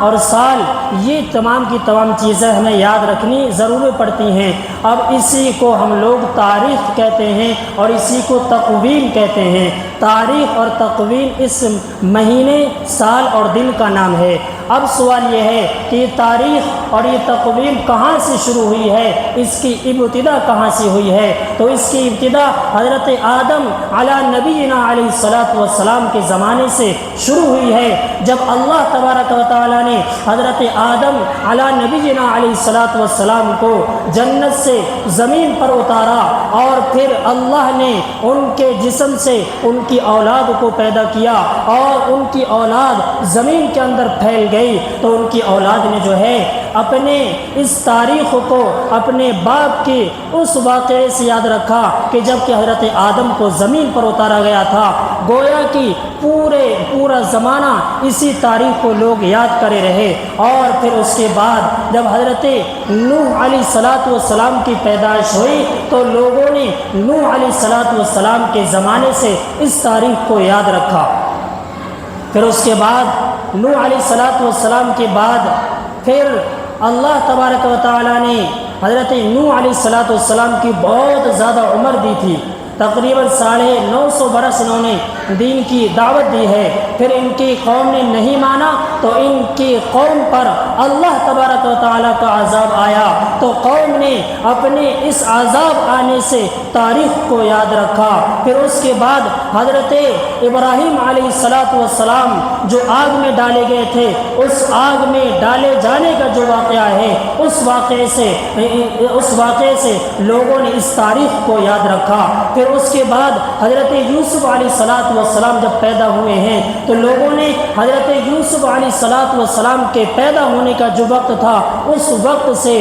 اور سال، یہ تمام کی تمام چیزیں ہمیں یاد رکھنی ضروری پڑتی ہیں۔ اب اسی کو ہم لوگ تاریخ کہتے ہیں اور اسی کو تقویم کہتے ہیں۔ تاریخ اور تقویم اس مہینے، سال اور دن کا نام ہے۔ اب سوال یہ ہے کہ یہ تاریخ اور یہ تقویم کہاں سے شروع ہوئی ہے، اس کی ابتدا کہاں سے ہوئی ہے؟ تو اس کی ابتدا حضرت آدم علی نبینا علیہ الصلاۃ والسلام کے زمانے سے شروع ہوئی ہے، جب اللہ تبارک و تعالیٰ نے حضرت آدم علی نبینا علیہ الصلاۃ والسلام کو جنت سے زمین پر اتارا، اور پھر اللہ نے ان کے جسم سے ان کی اولاد کو پیدا کیا، اور ان کی اولاد زمین کے اندر پھیل گئی، تو ان کی اولاد نے جو ہے اپنے اس تاریخ کو اپنے باپ کے اس واقعے سے یاد رکھا کہ جب کہ حضرت آدم کو زمین پر اتارا گیا تھا، گویا کہ پورا زمانہ اسی تاریخ کو لوگ یاد کرے رہے۔ اور پھر اس کے بعد جب حضرت نوح علیہ الصلاۃ والسلام کی پیدائش ہوئی، تو لوگوں نے نوح علیہ الصلاۃ والسلام کے زمانے سے اس تاریخ کو یاد رکھا۔ پھر اس کے بعد نوح علیہ الصلاۃ والسلام کے بعد پھر اللہ تبارک و تعالیٰ نے حضرت نوح علیہ الصلاۃ والسلام کی بہت زیادہ عمر دی تھی، تقریباً 950 برس انہوں نے دین کی دعوت دی ہے۔ پھر ان کی قوم نے نہیں مانا، تو ان کی قوم پر اللہ تبارک و تعالیٰ کا عذاب آیا، تو قوم نے اپنے اس عذاب آنے سے تاریخ کو یاد رکھا۔ پھر اس کے بعد حضرت ابراہیم علیہ الصلاۃ والسلام جو آگ میں ڈالے گئے تھے، اس آگ میں ڈالے جانے کا جو واقعہ ہے، اس واقعے سے لوگوں نے اس تاریخ کو یاد رکھا۔ پھر اس کے بعد حضرت یوسف علیہ الصلاۃ والسلام جب پیدا ہوئے ہیں، تو لوگوں نے حضرت یوسف علیہ الصلاۃ والسلام کے پیدا ہونے کا جو وقت تھا، اس وقت سے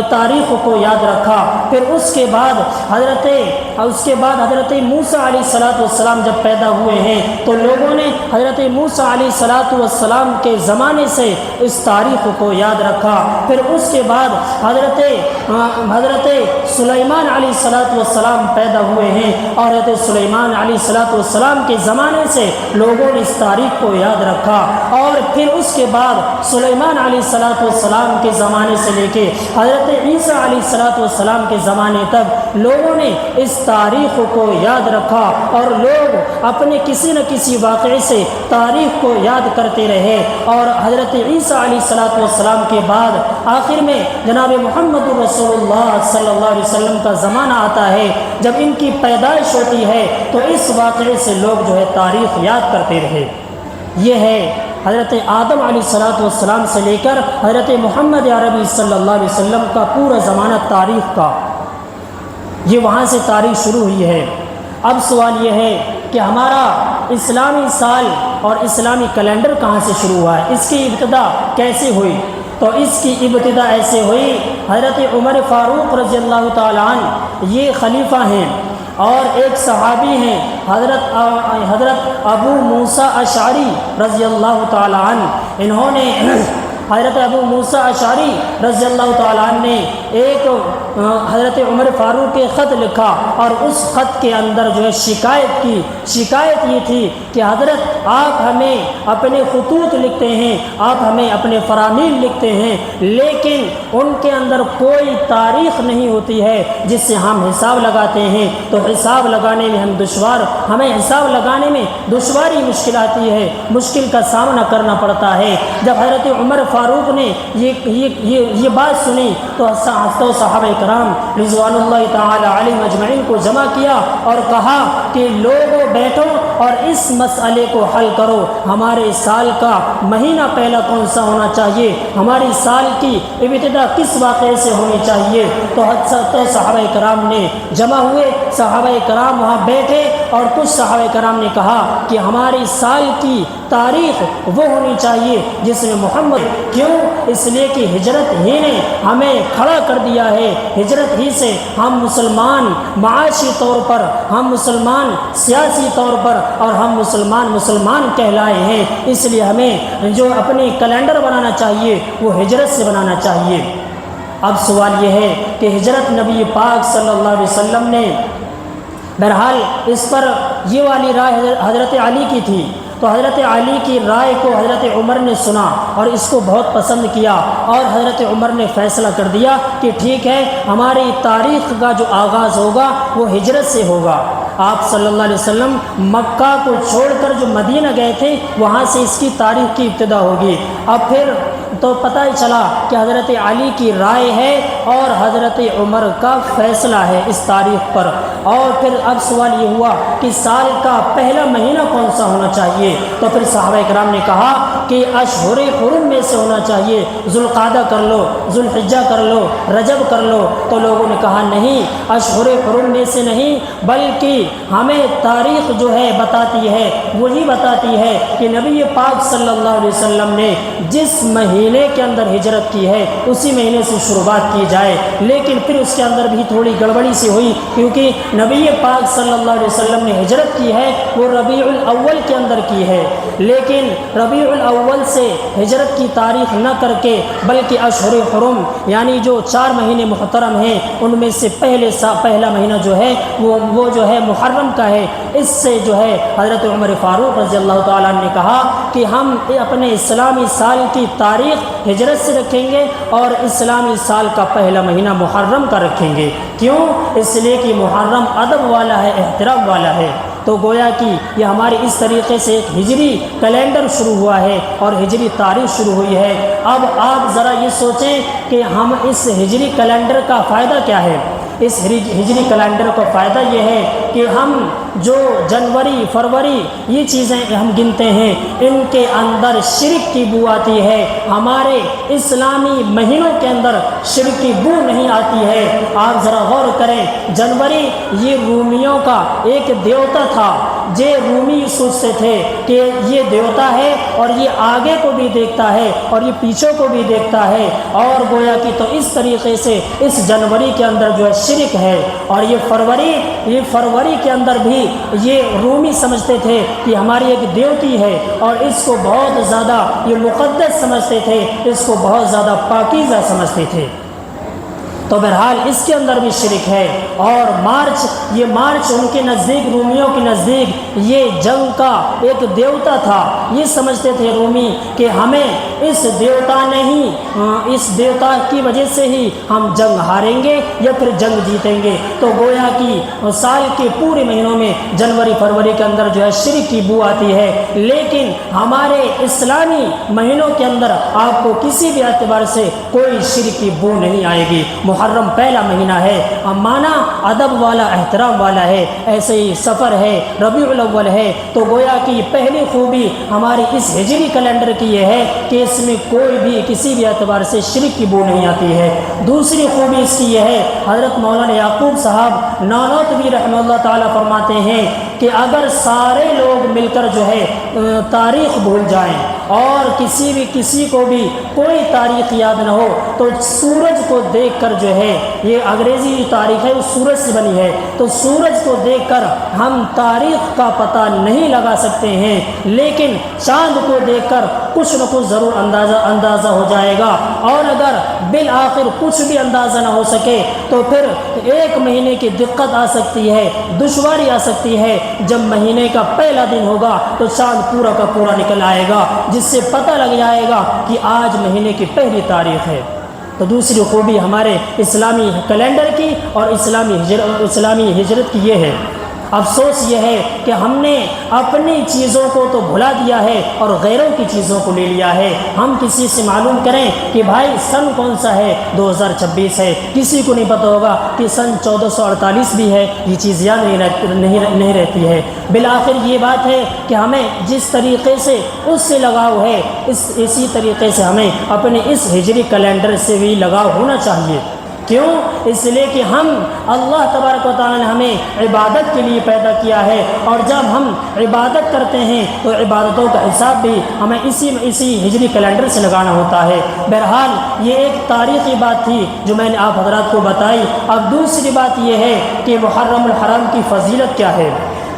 تاریخ کو یاد رکھا۔ پھر اس کے بعد حضرت موسیٰ علیہ الصلاۃ والسلام جب پیدا ہوئے ہیں، تو لوگوں نے حضرت موسیٰ علیہ الصلاۃ والسلام کے زمانے سے اس تاریخ کو یاد رکھا۔ پھر اس کے بعد حضرت سلیمان علیہ الصلاۃ والسلام پیدا ہوئے ہیں، اور حضرت سلیمان علیہ الصلاۃ والسلام کے زمانے سے لوگوں نے اس تاریخ کو یاد رکھا۔ اور پھر اس کے بعد سلیمان علیہ الصلاۃ والسلام کے زمانے سے لے کے حضرت عیسیٰ علیہ الصلاۃ والسلام کے زمانے تک لوگوں نے اس تاریخ کو یاد رکھا، اور لوگ اپنے کسی نہ کسی واقعے سے تاریخ کو یاد کرتے رہے۔ اور حضرت عیسیٰ علیہ الصلاۃ والسلام کے بعد آخر میں جناب محمد رسول اللہ صلی اللہ علیہ وسلم کا زمانہ آتا ہے، جب ان کی پیدائش ہوتی ہے، تو اس واقعے سے لوگ جو ہے تاریخ یاد کرتے رہے۔ یہ ہے حضرت آدم علیہ الصلاۃ والسلام سے لے کر حضرت محمد عربی صلی اللہ علیہ وسلم کا پورا زمانہ تاریخ کا، یہ وہاں سے تاریخ شروع ہوئی ہے۔ اب سوال یہ ہے کہ ہمارا اسلامی سال اور اسلامی کیلنڈر کہاں سے شروع ہوا ہے، اس کی ابتدا کیسے ہوئی؟ تو اس کی ابتدا ایسے ہوئی، حضرت عمر فاروق رضی اللہ تعالیٰ عنہ یہ خلیفہ ہیں، اور ایک صحابی ہیں حضرت ابو موسیٰ اشعری رضی اللہ تعالیٰ عنہ، انہوں نے حضرت ابو موسیٰ اشعری رضی اللہ تعالیٰ عنہ نے ایک حضرت عمر فاروق کے خط لکھا، اور اس خط کے اندر جو ہے شکایت یہ تھی کہ حضرت آپ ہمیں اپنے خطوط لکھتے ہیں، آپ ہمیں اپنے فرامین لکھتے ہیں، لیکن ان کے اندر کوئی تاریخ نہیں ہوتی ہے جس سے ہم حساب لگاتے ہیں، تو حساب لگانے میں ہمیں حساب لگانے میں دشواری مشکل آتی ہے، مشکل کا سامنا کرنا پڑتا ہے۔ جب حضرت عمر فاروق نے یہ بات سنی، تو صحابہ کرام رضوان اللہ تعالی علیہم اجمعین کو جمع کیا اور کہا کہ لوگوں بیٹھو اور اس مسئلے کو حل کرو، ہمارے سال کا مہینہ پہلا کون سا ہونا چاہیے، ہماری سال کی ابتدا کس واقعے سے ہونی چاہیے۔ تو صحابہ کرام نے جمع ہوئے، صحابہ کرام وہاں بیٹھے، اور کچھ صحابہ کرام نے کہا کہ ہماری سال کی تاریخ وہ ہونی چاہیے جس میں محمد، کیوں؟ اس لیے کہ ہجرت ہی نے ہمیں کھڑا کر دیا ہے، ہجرت ہی سے ہم مسلمان معاشی طور پر، ہم مسلمان سیاسی طور پر، اور ہم مسلمان کہلائے ہیں، اس لیے ہمیں جو اپنی کیلنڈر بنانا چاہیے وہ ہجرت سے بنانا چاہیے۔ اب سوال یہ ہے کہ ہجرت نبی پاک صلی اللہ علیہ وسلم نے، بہرحال اس پر یہ والی رائے حضرت علی کی تھی، تو حضرت علی کی رائے کو حضرت عمر نے سنا اور اس کو بہت پسند کیا، اور حضرت عمر نے فیصلہ کر دیا کہ ٹھیک ہے، ہماری تاریخ کا جو آغاز ہوگا وہ ہجرت سے ہوگا۔ آپ صلی اللہ علیہ وسلم مکہ کو چھوڑ کر جو مدینہ گئے تھے وہاں سے اس کی تاریخ کی ابتدا ہوگی۔ اب پھر تو پتہ ہی چلا کہ حضرت علی کی رائے ہے اور حضرت عمر کا فیصلہ ہے اس تاریخ پر۔ اور پھر اب سوال یہ ہوا کہ سال کا پہلا مہینہ کون سا ہونا چاہیے؟ تو پھر صحابہ کرام نے کہا کہ اشہر حرم میں سے ہونا چاہیے، ذوالقعدہ کر لو، ذوالحجہ کر لو، رجب کر لو۔ تو لوگوں نے کہا نہیں، اشہر حرم میں سے نہیں، بلکہ ہمیں تاریخ جو ہے بتاتی ہے، وہی بتاتی ہے کہ نبی پاک صلی اللہ علیہ وسلم نے جس مہینے کے اندر ہجرت کی ہے اسی مہینے سے شروعات کی جائے۔ لیکن پھر اس کے اندر بھی تھوڑی گڑبڑی سی ہوئی، کیونکہ نبی پاک صلی اللہ علیہ وسلم نے ہجرت کی ہے وہ ربیع الاول کے اندر کی ہے، لیکن ربیع الاول سے ہجرت کی تاریخ نہ کر کے بلکہ اشہر حرم یعنی جو 4 مہینے محترم ہیں ان میں سے پہلا مہینہ جو ہے وہ جو ہے محرم کا ہے۔ اس سے جو ہے حضرت عمر فاروق رضی اللہ تعالیٰ عنہ نے کہا کہ ہم اپنے اسلامی سال کی تاریخ ہجرت سے رکھیں گے اور اسلامی سال کا پہلا مہینہ محرم کا رکھیں گے۔ کیوں؟ اس لیے کہ محرم ادب والا ہے، احترام والا ہے۔ تو گویا کہ یہ ہماری اس طریقے سے ایک ہجری کیلنڈر شروع ہوا ہے اور ہجری تاریخ شروع ہوئی ہے۔ اب آپ ذرا یہ سوچیں کہ ہم اس ہجری کیلنڈر کا فائدہ کیا ہے؟ اس ہجری کیلنڈر کا فائدہ یہ ہے کہ ہم جو جنوری، فروری یہ چیزیں ہم گنتے ہیں ان کے اندر شرک کی بو آتی ہے، ہمارے اسلامی مہینوں کے اندر شرک کی بو نہیں آتی ہے۔ آپ ذرا غور کریں، جنوری یہ رومیوں کا ایک دیوتا تھا، یہ رومی سوچتے تھے کہ یہ دیوتا ہے اور یہ آگے کو بھی دیکھتا ہے اور یہ پیچھے کو بھی دیکھتا ہے، اور گویا کہ تو اس طریقے سے اس جنوری کے اندر جو ہے شرک ہے۔ اور یہ فروری کے اندر بھی یہ رومی سمجھتے تھے کہ ہماری ایک دیوتی ہے اور اس کو بہت زیادہ یہ مقدس سمجھتے تھے، اس کو بہت زیادہ پاکیزہ سمجھتے تھے۔ تو بہرحال اس کے اندر بھی شرک ہے۔ اور یہ مارچ ان کے نزدیک، رومیوں کے نزدیک یہ جنگ کا ایک دیوتا تھا۔ یہ سمجھتے تھے رومی کہ ہمیں اس دیوتا کی وجہ سے ہی ہم جنگ ہاریں گے یا پھر جنگ جیتیں گے۔ تو گویا کہ سال کے پورے مہینوں میں جنوری فروری کے اندر جو ہے شرک کی بو آتی ہے، لیکن ہمارے اسلامی مہینوں کے اندر آپ کو کسی بھی اعتبار سے کوئی شرک کی بو نہیں آئے گی۔ محرم پہلا مہینہ ہے، مانا ادب والا، احترام والا ہے۔ ایسے ہی سفر ہے، ربیع الاول ہے۔ تو گویا کہ پہلی خوبی ہماری اس ہجری کیلنڈر کی یہ ہے کہ اس میں کوئی بھی کسی بھی اعتبار سے شرک کی بو نہیں آتی ہے۔ دوسری خوبی اس کی یہ ہے، حضرت مولانا یعقوب صاحب نانوتوی رحمہ اللہ تعالیٰ فرماتے ہیں کہ اگر سارے لوگ مل کر جو ہے تاریخ بھول جائیں اور کسی کو بھی کوئی تاریخ یاد نہ ہو تو سورج کو دیکھ کر جو ہے، یہ انگریزی جو تاریخ ہے وہ سورج سے بنی ہے، تو سورج کو دیکھ کر ہم تاریخ کا پتہ نہیں لگا سکتے ہیں، لیکن چاند کو دیکھ کر کچھ نہ کچھ ضرور اندازہ ہو جائے گا۔ اور اگر بالآخر کچھ بھی اندازہ نہ ہو سکے تو پھر ایک مہینے کی دقت آ سکتی ہے، دشواری آ سکتی ہے۔ جب مہینے کا پہلا دن ہوگا تو چاند پورا کا پورا نکل آئے گا، جس سے پتہ لگ جائے گا کہ آج مہینے کی پہلی تاریخ ہے۔ تو دوسری خوبی ہمارے اسلامی کیلنڈر کی اور اسلامی ہجرت کی یہ ہے۔ افسوس یہ ہے کہ ہم نے اپنی چیزوں کو تو بھلا دیا ہے اور غیروں کی چیزوں کو لے لیا ہے۔ ہم کسی سے معلوم کریں کہ بھائی سن کون سا ہے، 2026 ہے، کسی کو نہیں پتہ ہوگا کہ سن 1448 بھی ہے، یہ چیز یاد نہیں رہتی ہے۔ بالآخر یہ بات ہے کہ ہمیں جس طریقے سے اس سے لگاؤ ہے، اسی طریقے سے ہمیں اپنے اس ہجری کیلنڈر سے بھی لگاؤ ہونا چاہیے۔ کیوں؟ اس لیے کہ ہم اللہ تبارک و تعالیٰ نے ہمیں عبادت کے لیے پیدا کیا ہے، اور جب ہم عبادت کرتے ہیں تو عبادتوں کا حساب بھی ہمیں اسی ہجری کیلنڈر سے لگانا ہوتا ہے۔ بہرحال یہ ایک تاریخی بات تھی جو میں نے آپ حضرات کو بتائی۔ اب دوسری بات یہ ہے کہ محرم الحرام کی فضیلت کیا ہے۔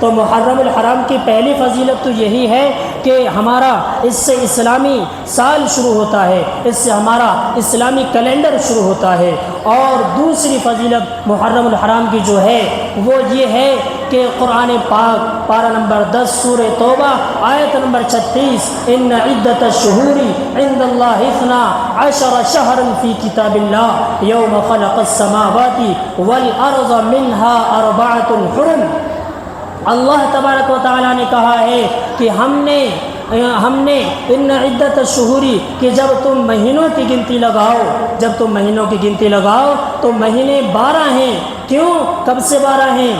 تو محرم الحرام کی پہلی فضیلت تو یہی ہے کہ ہمارا اس سے اسلامی سال شروع ہوتا ہے، اس سے ہمارا اسلامی کیلنڈر شروع ہوتا ہے۔ اور دوسری فضیلت محرم الحرام کی جو ہے وہ یہ ہے کہ قرآن پاک پارہ نمبر 10 سورہ توبہ آیت نمبر 36 ان عدت الشہور عند اللہ 12 شہرا فی کتاب اللہ یوم خلق السماوات والارض منها 4 حرم، اللہ تبارک و تعالیٰ نے کہا ہے کہ ہم نے ان عدت الشہوری کہ جب تم مہینوں کی گنتی لگاؤ تو مہینے 12 ہیں۔ کیوں؟ کب سے 12 ہیں؟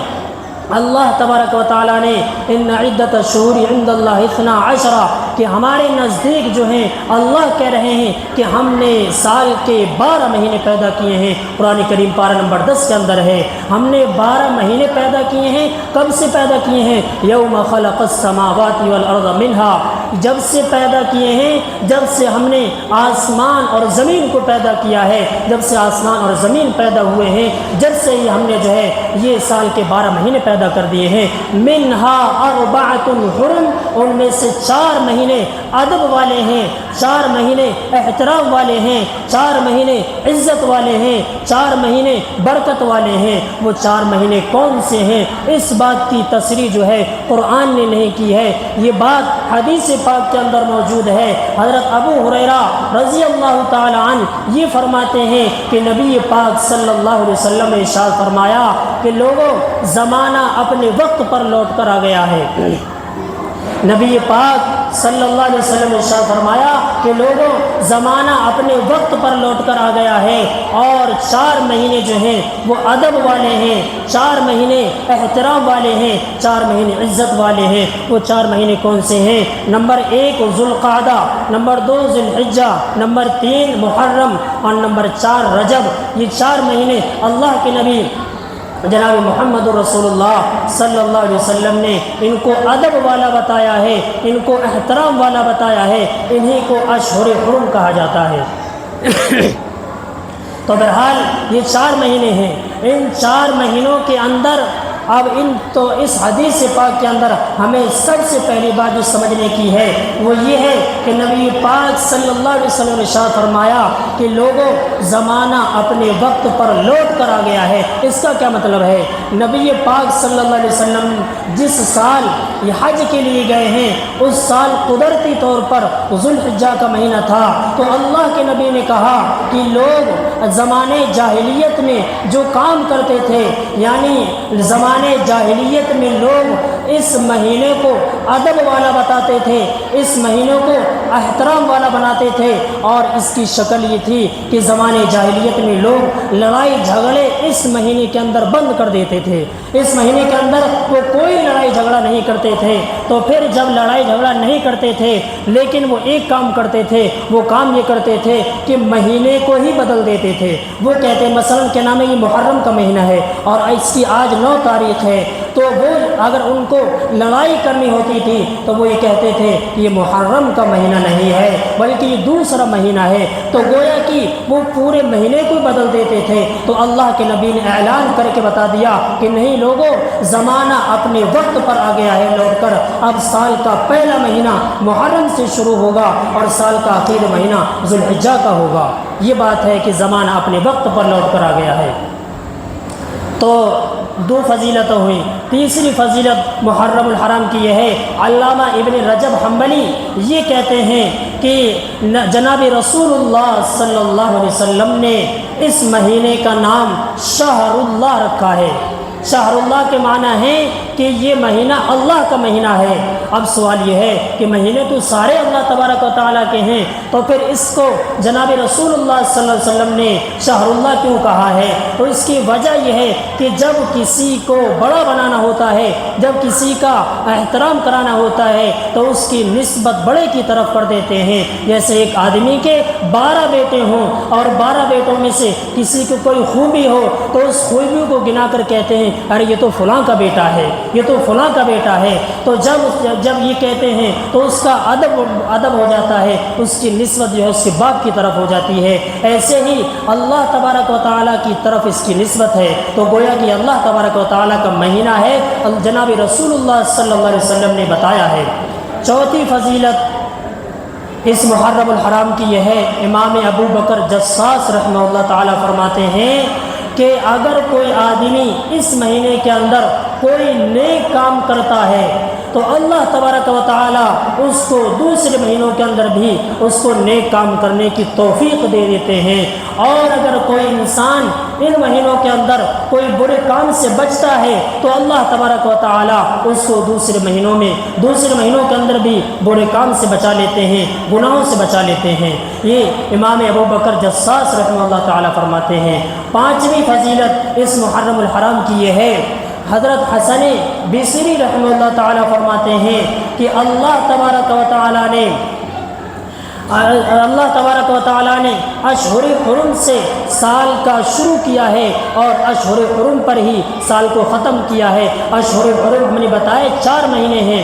اللہ تبارک و تعالیٰ نے ان عدت الشہور عند اللہ 12 کہ ہمارے نزدیک جو ہیں اللہ کہہ رہے ہیں کہ ہم نے سال کے 12 مہینے پیدا کیے ہیں۔ قرآن کریم پارہ نمبر 10 کے اندر ہے ہم نے 12 مہینے پیدا کیے ہیں۔ کب سے پیدا کیے ہیں؟ یوم خلق السماوات والارض منها، جب سے پیدا کیے ہیں، جب سے ہم نے آسمان اور زمین کو پیدا کیا ہے، جب سے آسمان اور زمین پیدا ہوئے ہیں، جب سے ہی ہم نے جو ہے یہ سال کے 12 مہینے پیدا کر دیے ہیں۔ منہا 4 حرم، ان میں سے 4 مہینے ادب والے ہیں، 4 مہینے احترام والے ہیں، 4 مہینے عزت والے ہیں، 4 مہینے برکت والے ہیں۔ وہ 4 مہینے کون سے ہیں؟ اس بات کی تصریح جو ہے قرآن نے نہیں کی ہے، یہ بات حدیث پاک کے اندر موجود ہے۔ حضرت ابو ہریرہ رضی اللہ تعالی عنہ یہ فرماتے ہیں کہ نبی پاک صلی اللہ علیہ وسلم نے ارشاد فرمایا کہ لوگوں زمانہ اپنے وقت پر لوٹ کر آ گیا ہے۔ نبی پاک صلی اللہ علیہ وسلم نے ارشاد فرمایا کہ لوگوں زمانہ اپنے وقت پر لوٹ کر آ گیا ہے، اور 4 مہینے جو ہیں وہ ادب والے ہیں، 4 مہینے احترام والے ہیں، 4 مہینے عزت والے ہیں۔ وہ 4 مہینے کون سے ہیں؟ نمبر 1 ذوالقعدہ، نمبر 2 ذی الحجہ، نمبر 3 محرم، اور نمبر 4 رجب۔ یہ 4 مہینے اللہ کے نبی جناب محمد رسول اللہ صلی اللہ علیہ وسلم نے ان کو ادب والا بتایا ہے، ان کو احترام والا بتایا ہے، انہی کو اشہر حرم کہا جاتا ہے۔ تو بہرحال یہ 4 مہینے ہیں، ان 4 مہینوں کے اندر اب اس حدیث پاک کے اندر ہمیں سب سے پہلی بات جو سمجھنے کی ہے وہ یہ ہے کہ نبی پاک صلی اللہ علیہ وسلم نے ارشاد فرمایا کہ لوگوں زمانہ اپنے وقت پر لوٹ کر آ گیا ہے۔ اس کا کیا مطلب ہے؟ نبی پاک صلی اللہ علیہ وسلم جس سال یہ حج کے لیے گئے ہیں اس سال قدرتی طور پر ذوالحجہ کا مہینہ تھا، تو اللہ کے نبی نے کہا کہ لوگ زمانے جاہلیت میں جو کام کرتے تھے، یعنی زمانے جاہلیت میں لوگ اس مہینے کو ادب والا بتاتے تھے، اس مہینے کو احترام والا بناتے تھے، اور اس کی شکل یہ تھی کہ زمانے جاہلیت میں لوگ لڑائی جھگڑے اس مہینے کے اندر بند کر دیتے تھے۔ اس مہینے کے اندر وہ کوئی لڑائی جھگڑا نہیں کرتے تھے۔ تو پھر جب لڑائی جھگڑا نہیں کرتے تھے لیکن وہ ایک کام کرتے تھے، وہ کام یہ کرتے تھے کہ مہینے کو ہی بدل دیتے تھے۔ وہ کہتے مثلا کیا نام ہے، یہ محرم کا مہینہ ہے اور اس کی آج 9 تاریخ ہے، تو وہ اگر ان کو لڑائی کرنی ہوتی تھی تو وہ یہ کہتے تھے کہ یہ محرم کا مہینہ نہیں ہے بلکہ یہ دوسرا مہینہ ہے، تو گویا کہ وہ پورے مہینے کو بدل دیتے تھے۔ تو اللہ کے نبی نے اعلان کر کے بتا دیا کہ نہیں لوگوں، زمانہ اپنے وقت پر آ گیا ہے لوٹ کر، اب سال کا پہلا مہینہ محرم سے شروع ہوگا اور سال کا آخری مہینہ ذوالحجہ کا ہوگا۔ یہ بات ہے کہ زمانہ اپنے وقت پر لوٹ کر آ گیا ہے۔ تو 2 فضیلتیں ہوئیں۔ تیسری فضیلت محرم الحرام کی یہ ہے، علامہ ابن رجب حنبلی یہ کہتے ہیں کہ جناب رسول اللہ صلی اللہ علیہ وسلم نے اس مہینے کا نام شہر اللہ رکھا ہے۔ شہر اللہ کے معنی ہے کہ یہ مہینہ اللہ کا مہینہ ہے۔ اب سوال یہ ہے کہ مہینے تو سارے اللہ تبارک و تعالیٰ کے ہیں، تو پھر اس کو جناب رسول اللہ صلی اللہ علیہ وسلم نے شہر اللہ کیوں کہا ہے؟ تو اس کی وجہ یہ ہے کہ جب کسی کو بڑا بنانا ہوتا ہے، جب کسی کا احترام کرانا ہوتا ہے تو اس کی نسبت بڑے کی طرف کر دیتے ہیں۔ جیسے ایک آدمی کے 12 بیٹے ہوں اور 12 بیٹوں میں سے کسی کو کوئی خوبی ہو تو اس خوبی کو گنا کر کہتے ہیں ارے یہ تو فلاں کا بیٹا ہے، یہ تو فلاں کا بیٹا ہے۔ تو جب یہ کہتے ہیں تو اس کا ادب ہو جاتا ہے، اس کی نسبت جو ہے اس کے باپ کی طرف ہو جاتی ہے۔ ایسے ہی اللہ تبارک و تعالیٰ کی طرف اس کی نسبت ہے، تو گویا کہ اللہ تبارک و تعالیٰ کا مہینہ ہے، جناب رسول اللہ صلی اللہ علیہ وسلم نے بتایا ہے۔ چوتھی فضیلت اس محرم الحرام کی یہ ہے، امام ابو بکر جساس رحمہ اللہ تعالیٰ فرماتے ہیں کہ اگر کوئی آدمی اس مہینے کے اندر کوئی نیک کام کرتا ہے تو اللہ تبارک و تعالیٰ اس کو دوسرے مہینوں کے اندر بھی اس کو نیک کام کرنے کی توفیق دے دیتے ہیں، اور اگر کوئی انسان ان مہینوں کے اندر کوئی برے کام سے بچتا ہے تو اللہ تبارک و تعالیٰ اس کو دوسرے مہینوں کے اندر بھی برے کام سے بچا لیتے ہیں، گناہوں سے بچا لیتے ہیں۔ یہ امام ابو بکر جساس رحمہ اللہ تعالیٰ فرماتے ہیں۔ پانچویں فضیلت اس محرم الحرام کی یہ ہے، حضرت حسن بصری رحمہ اللہ تعالیٰ فرماتے ہیں کہ اللہ تبارک و تعالیٰ نے اشہر حرم سے سال کا شروع کیا ہے اور اشہر حرم پر ہی سال کو ختم کیا ہے۔ اشہر حرم ہم نے بتائے 4 مہینے ہیں،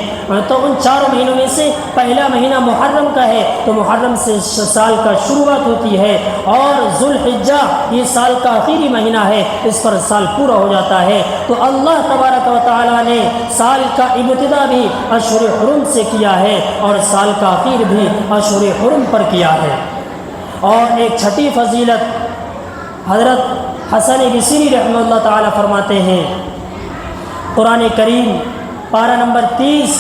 تو ان 4 مہینوں میں سے پہلا مہینہ محرم کا ہے، تو محرم سے سال کا شروعات ہوتی ہے، اور ذوالحجہ یہ سال کا آخری مہینہ ہے، اس پر سال پورا ہو جاتا ہے۔ تو اللہ تبارک و تعالیٰ نے سال کا ابتدا بھی اشہر حرم سے کیا ہے اور سال کا آخر بھی اشہر حرم پر کیا ہے۔ اور ایک چھٹی فضیلت حضرت حسن بصری رحمہ اللہ تعالیٰ فرماتے ہیں، قرآن کریم پارہ نمبر 30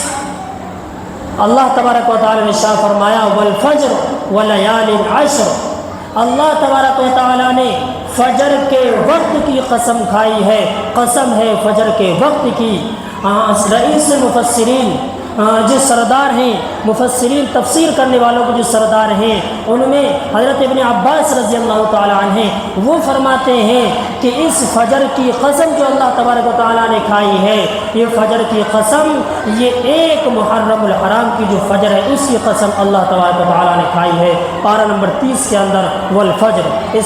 اللہ تبارک و تعالیٰ نے ارشاد فرمایا والفجر ولیال عشر، اللہ تبارک و تعالیٰ نے فجر کے وقت کی قسم کھائی ہے، قسم ہے فجر کے وقت کی۔ رئیس مفسرین جو سردار ہیں، مفسرین تفسیر کرنے والوں کے جو سردار ہیں، ان میں حضرت ابن عباس رضی اللہ تعالیٰ عنہ وہ فرماتے ہیں کہ اس فجر کی قسم جو اللہ تبارک و تعالیٰ نے کھائی ہے، یہ فجر کی قسم، یہ ایک محرم الحرام کی جو فجر ہے اس کی قسم اللہ تبارک و تعالیٰ نے کھائی ہے۔ پارہ نمبر 30 کے اندر والفجر، اس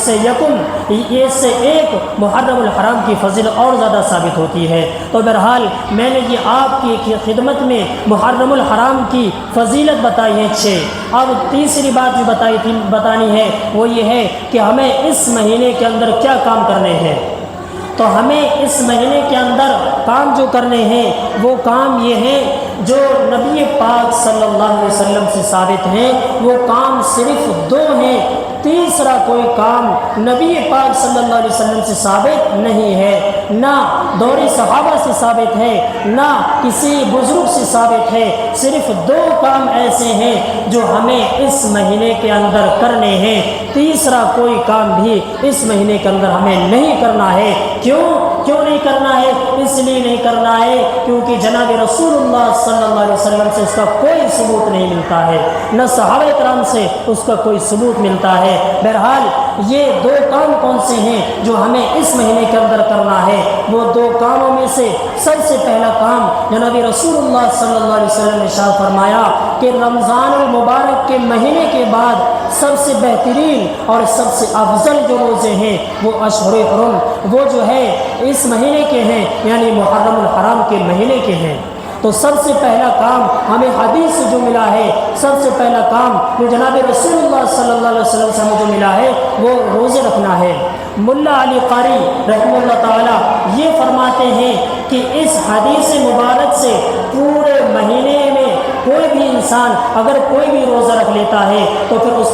سے ایک محرم الحرام کی فضیلت اور زیادہ ثابت ہوتی ہے۔ تو بہرحال میں نے یہ آپ کی خدمت میں محرم الحرام کی فضیلت بتائی ہے 6۔ اب تیسری بات جو بتانی ہے وہ یہ ہے کہ ہمیں اس مہینے کے اندر کیا کام کرنے ہیں۔ تو ہمیں اس مہینے کے اندر کام جو کرنے ہیں وہ کام یہ ہیں جو نبی پاک صلی اللہ علیہ وسلم سے ثابت ہیں، وہ کام صرف 2 ہیں، تیسرا کوئی کام نبی پاک صلی اللہ علیہ وسلم سے ثابت نہیں ہے، نہ دور صحابہ سے ثابت ہے، نہ کسی بزرگ سے ثابت ہے۔ صرف 2 کام ایسے ہیں جو ہمیں اس مہینے کے اندر کرنے ہیں، تیسرا کوئی کام بھی اس مہینے کے اندر ہمیں نہیں کرنا ہے۔ کیوں نہیں کرنا ہے؟ اس لیے نہیں کرنا ہے کیونکہ جناب رسول اللہ صلی اللہ علیہ وسلم سے اس کا کوئی ثبوت نہیں ملتا ہے، نہ صحابہ کرام سے اس کا کوئی ثبوت ملتا ہے۔ بہرحال یہ 2 کام کون سے ہیں جو ہمیں اس مہینے کے اندر کرنا ہے؟ وہ 2 کاموں میں سے سب سے پہلا کام جناب رسول اللہ صلی اللہ علیہ وسلم نے ارشاد فرمایا کہ رمضان المبارک کے مہینے کے بعد سب سے بہترین اور سب سے افضل جو روزے ہیں وہ اشہر حرم، وہ جو ہے اس مہینے کے ہیں، یعنی محرم الحرام کے مہینے کے ہیں۔ تو سب سے پہلا کام ہمیں حدیث سے جو ملا ہے، سب سے پہلا کام جو جناب رسول اللہ صلی اللہ علیہ وسلم سے ہمیں جو ملا ہے وہ روزے رکھنا ہے۔ ملا علی قاری رحمہ اللہ تعالیٰ یہ فرماتے ہیں کہ اس حدیث مبارک سے پورے مہینے میں کوئی بھی انسان اگر کوئی بھی روزہ رکھ لیتا ہے تو پھر اس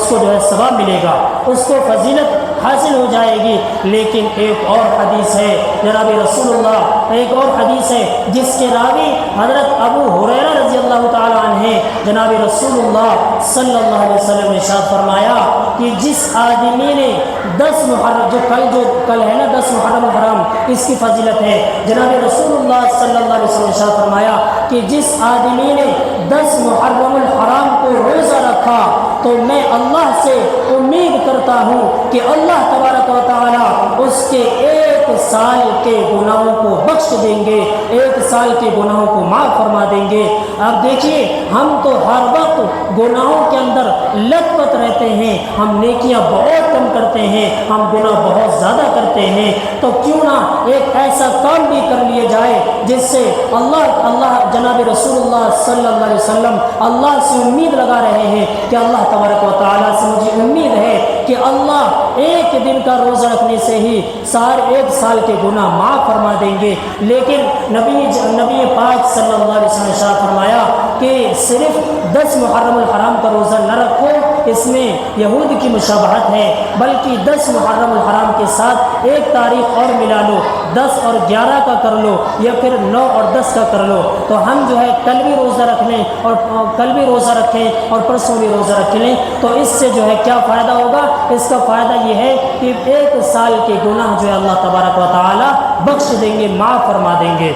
کو جو ہے ثواب ملے گا، اس کو فضیلت حاصل ہو جائے گی۔ لیکن ایک اور حدیث ہے جناب رسول اللہ، ایک اور حدیث ہے جس کے راوی حضرت ابو ہریرہ رضی اللہ تعالیٰ عنہ، جناب رسول اللہ صلی اللہ علیہ وسلم نے ارشاد فرمایا کہ جس آدمی نے 10 محرم جو کل ہے نا 10 محرم الحرام، اس کی فضیلت ہے۔ جناب رسول اللہ صلی اللہ علیہ وسلم نے ارشاد فرمایا کہ جس آدمی نے 10 محرم الحرام کو روزہ رکھا تو میں اللہ سے امید کرتا ہوں کہ اللہ تبارک و تعالی اس کے 1 سال کے گناہوں کو بخش دیں گے، 1 سال کے گناہوں کو معاف فرما دیں گے۔ اب دیکھیے ہم تو ہر وقت گناہوں کے اندر لت پت رہتے ہیں، ہم نیکیاں بہت کم کرتے ہیں، ہم گناہ بہت زیادہ کرتے ہیں، تو کیوں نہ ایک ایسا کام بھی کر لیا جائے جس سے اللہ جناب رسول اللہ صلی اللہ علیہ وسلم اللہ سے امید لگا رہے ہیں کہ اللہ تبارک و تعالیٰ سے مجھے امید ہے کہ اللہ 1 دن کا روزہ رکھنے سے ہی 1 سال کے گناہ معاف فرما دیں گے۔ لیکن نبی پاک صلی اللہ علیہ وسلم نے ارشاد فرمایا کہ صرف 10 محرم الحرام کا روزہ نہ رکھو، اس میں یہود کی مشابہت ہے، بلکہ 10 محرم الحرام کے ساتھ 1 تاریخ اور ملا لو، 10 اور 11 کا کر لو یا پھر 9 اور 10 کا کر لو۔ تو ہم جو ہے کل بھی روزہ رکھ لیں اور پرسوں بھی روزہ رکھ لیں، تو اس سے جو ہے کیا فائدہ ہوگا؟ اس کا فائدہ یہ ہے کہ 1 سال کے گناہ جو ہے اللہ تبارک و تعالی بخش دیں گے، معاف فرما دیں گے۔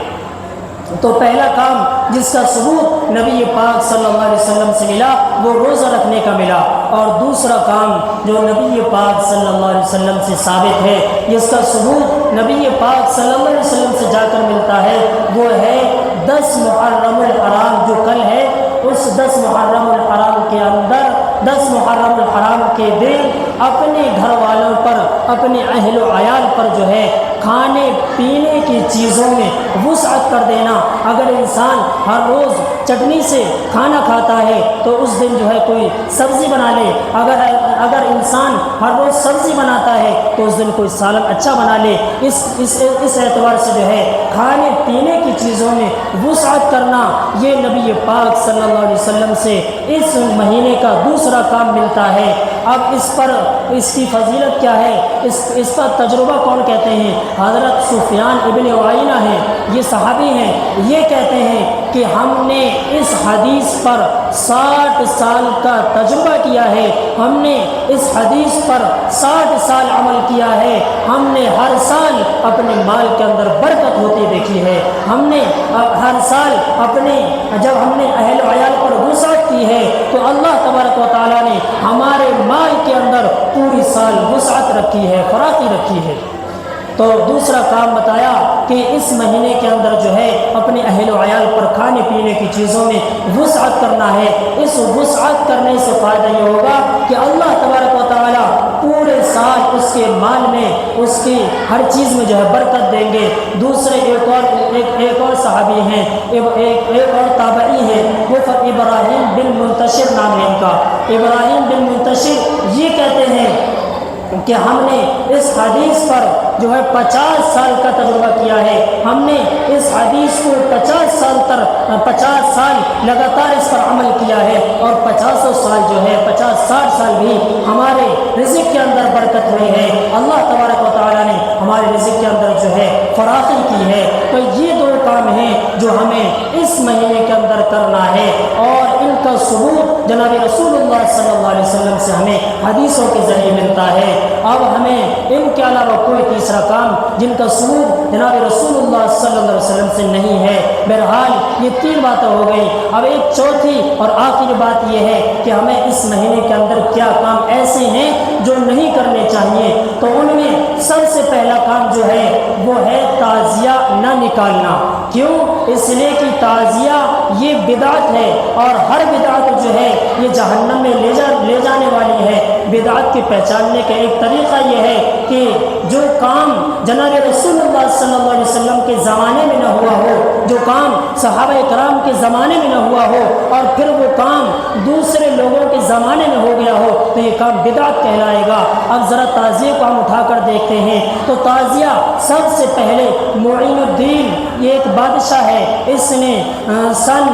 تو پہلا کام جس کا ثبوت نبی پاک صلی اللہ علیہ وسلم سے ملا وہ روزہ رکھنے کا ملا، اور دوسرا کام جو نبی پاک صلی اللہ علیہ وسلم سے ثابت ہے، جس کا ثبوت نبی پاک صلی اللہ علیہ وسلم سے جا کر ملتا ہے، وہ ہے 10 محرم الحرام جو کل ہے، اس 10 محرم الحرام کے اندر 10 محرم الحرام کے دن اپنے گھر والوں پر، اپنے اہل و عیال پر جو ہے کھانے پینے کی چیزوں میں وسعت کر دینا۔ اگر انسان ہر روز چٹنی سے کھانا کھاتا ہے تو اس دن جو ہے کوئی سبزی بنا لے، اگر انسان ہر روز سبزی بناتا ہے تو اس دن کوئی سالن اچھا بنا لے۔ اس اعتبار سے جو ہے کھانے پینے کی چیزوں میں وسعت کرنا، یہ نبی پاک صلی اللہ علیہ وسلم سے اس مہینے کا دوسرا کام ملتا ہے۔ اب اس کی فضیلت کیا ہے، اس کا تجربہ کون کہتے ہیں؟ حضرت سفیان ابن عیینہ ہیں، یہ صحابی ہیں، یہ کہتے ہیں کہ ہم نے اس حدیث پر 60 سال کا تجربہ کیا ہے، ہم نے اس حدیث پر 60 سال عمل کیا ہے، ہم نے ہر سال اپنے مال کے اندر برکت ہوتی دیکھی ہے، ہم نے ہر سال جب ہم نے اہل و عیال پر وسعت کی ہے تو اللہ تبارک و تعالیٰ نے ہمارے مال کے اندر پوری سال وسعت رکھی ہے، فراخی رکھی ہے۔ تو دوسرا کام بتایا کہ اس مہینے کے اندر جو ہے اپنے اہل و عیال پر کھانے پینے کی چیزوں میں وسعت کرنا ہے۔ اس وسعت کرنے سے فائدہ یہ ہوگا کہ اللہ تبارک و تعالیٰ پورے سال اس کے مال میں، اس کی ہر چیز میں جو ہے برکت دیں گے۔ دوسرے ایک اور صحابی ہیں، ایک اور تابعی ہیں، وہ ابراہیم بن منتشر نام ہے ان کا۔ ابراہیم بن منتشر یہ کہتے ہیں کہ ہم نے اس حدیث پر جو ہے 50 سال کا تجربہ کیا ہے، ہم نے اس حدیث کو 50 سال لگاتار اس پر عمل کیا ہے، اور 50 سال جو ہے 50-60 سال بھی ہمارے رزق کے اندر برکت ہوئی ہے، اللہ تبارک و تعالیٰ نے ہمارے رزق کے اندر جو ہے فراخی کی ہے۔ تو یہ 2 کام ہیں جو ہمیں اس مہینے کے اندر کرنا ہے، اور ان کا ثبوت جناب رسول اللہ صلی اللہ علیہ وسلم سے ہمیں حدیثوں کے ذریعے ملتا ہے۔ اب ہمیں ان کے علاوہ کوئی تیسرا کام جن کا ثبوت جناب رسول اللہ صلی اللہ علیہ وسلم سے نہیں ہے۔ بہرحال یہ 3 باتیں ہو گئی۔ اب ایک چوتھی اور آخری بات یہ ہے کہ ہمیں اس مہینے کے اندر کیا کام ایسے ہیں جو نہیں کرنے چاہیے، تو ان میں سب سے پہلا کام جو ہے وہ ہے تعزیہ نہ نکالنا۔ کیوں؟ اس لیے کہ تعزیہ یہ بدعت ہے، اور ہر بدعت جو ہے یہ جہنم میں لے جانے والی ہے۔ بدعت کے پہچاننے کا ایک طریقہ یہ ہے کہ جو کام جناب رسول اللہ صلی اللہ علیہ وسلم کے زمانے میں نہ ہوا ہو، جو کام صحابہ کرام کے زمانے میں نہ ہوا ہو، اور پھر وہ کام دوسرے لوگوں کے زمانے میں ہو گیا ہو، تو یہ کام بدعت کہلائے گا۔ اب ذرا تعزیے کو ہم اٹھا کر دیکھتے ہیں، تو تعزیہ سب سے پہلے معین الدین، یہ ایک بادشاہ ہے، اس نے سن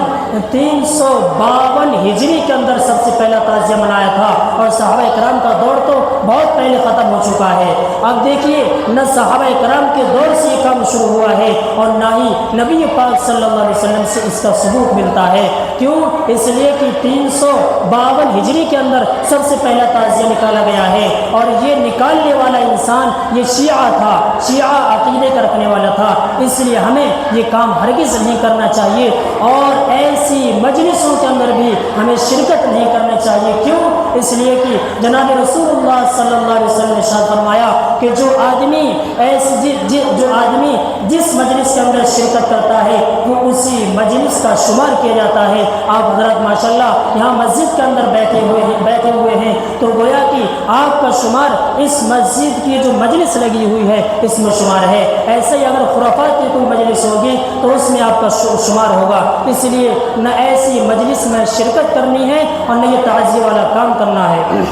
352 ہجری کے اندر سب سے پہلا تعزیہ منایا تھا، اور صحابہ کرام کا دور تو بہت پہلے ختم ہو چکا ہے۔ اب دیکھیے نہ صحابہ کرام کے دور سے یہ کام شروع ہوا ہے اور نہ ہی نبی پاک صلی اللہ علیہ وسلم سے اس کا ثبوت ملتا ہے۔ کیوں؟ اس لیے کہ 352 ہجری کے اندر سب سے پہلا تعزیہ نکالا گیا ہے، اور یہ نکالنے والا انسان یہ شیعہ تھا، شیعہ عقیدے کا رکھنے والا تھا۔ اس لیے ہمیں یہ کام ہرگز نہیں کرنا چاہیے، اور ایسی مجلسوں کے اندر بھی ہمیں شرکت نہیں کرنا چاہیے۔ کیوں؟ اس لیے کہ جناب رسول اللہ صلی اللہ علیہ وسلم نے ارشاد فرمایا کہ جو آدمی جس مجلس کے اندر شرکت کرتا ہے وہ اسی مجلس کا شمار کیا جاتا ہے۔ آپ حضرات ماشاءاللہ یہاں مسجد کے اندر بیٹھے ہوئے ہیں تو گویا کہ آپ کا شمار اس مسجد کی جو مجلس لگی ہوئی ہے اس میں شمار ہے۔ ایسے ہی اگر خرافات کی کوئی مجلس ہوگی تو اس میں آپ کا شمار ہوگا۔ اس لیے نہ ایسی مجلس میں شرکت کرنی ہے اور نہ یہ تعزیہ والا کام کرنا ہے۔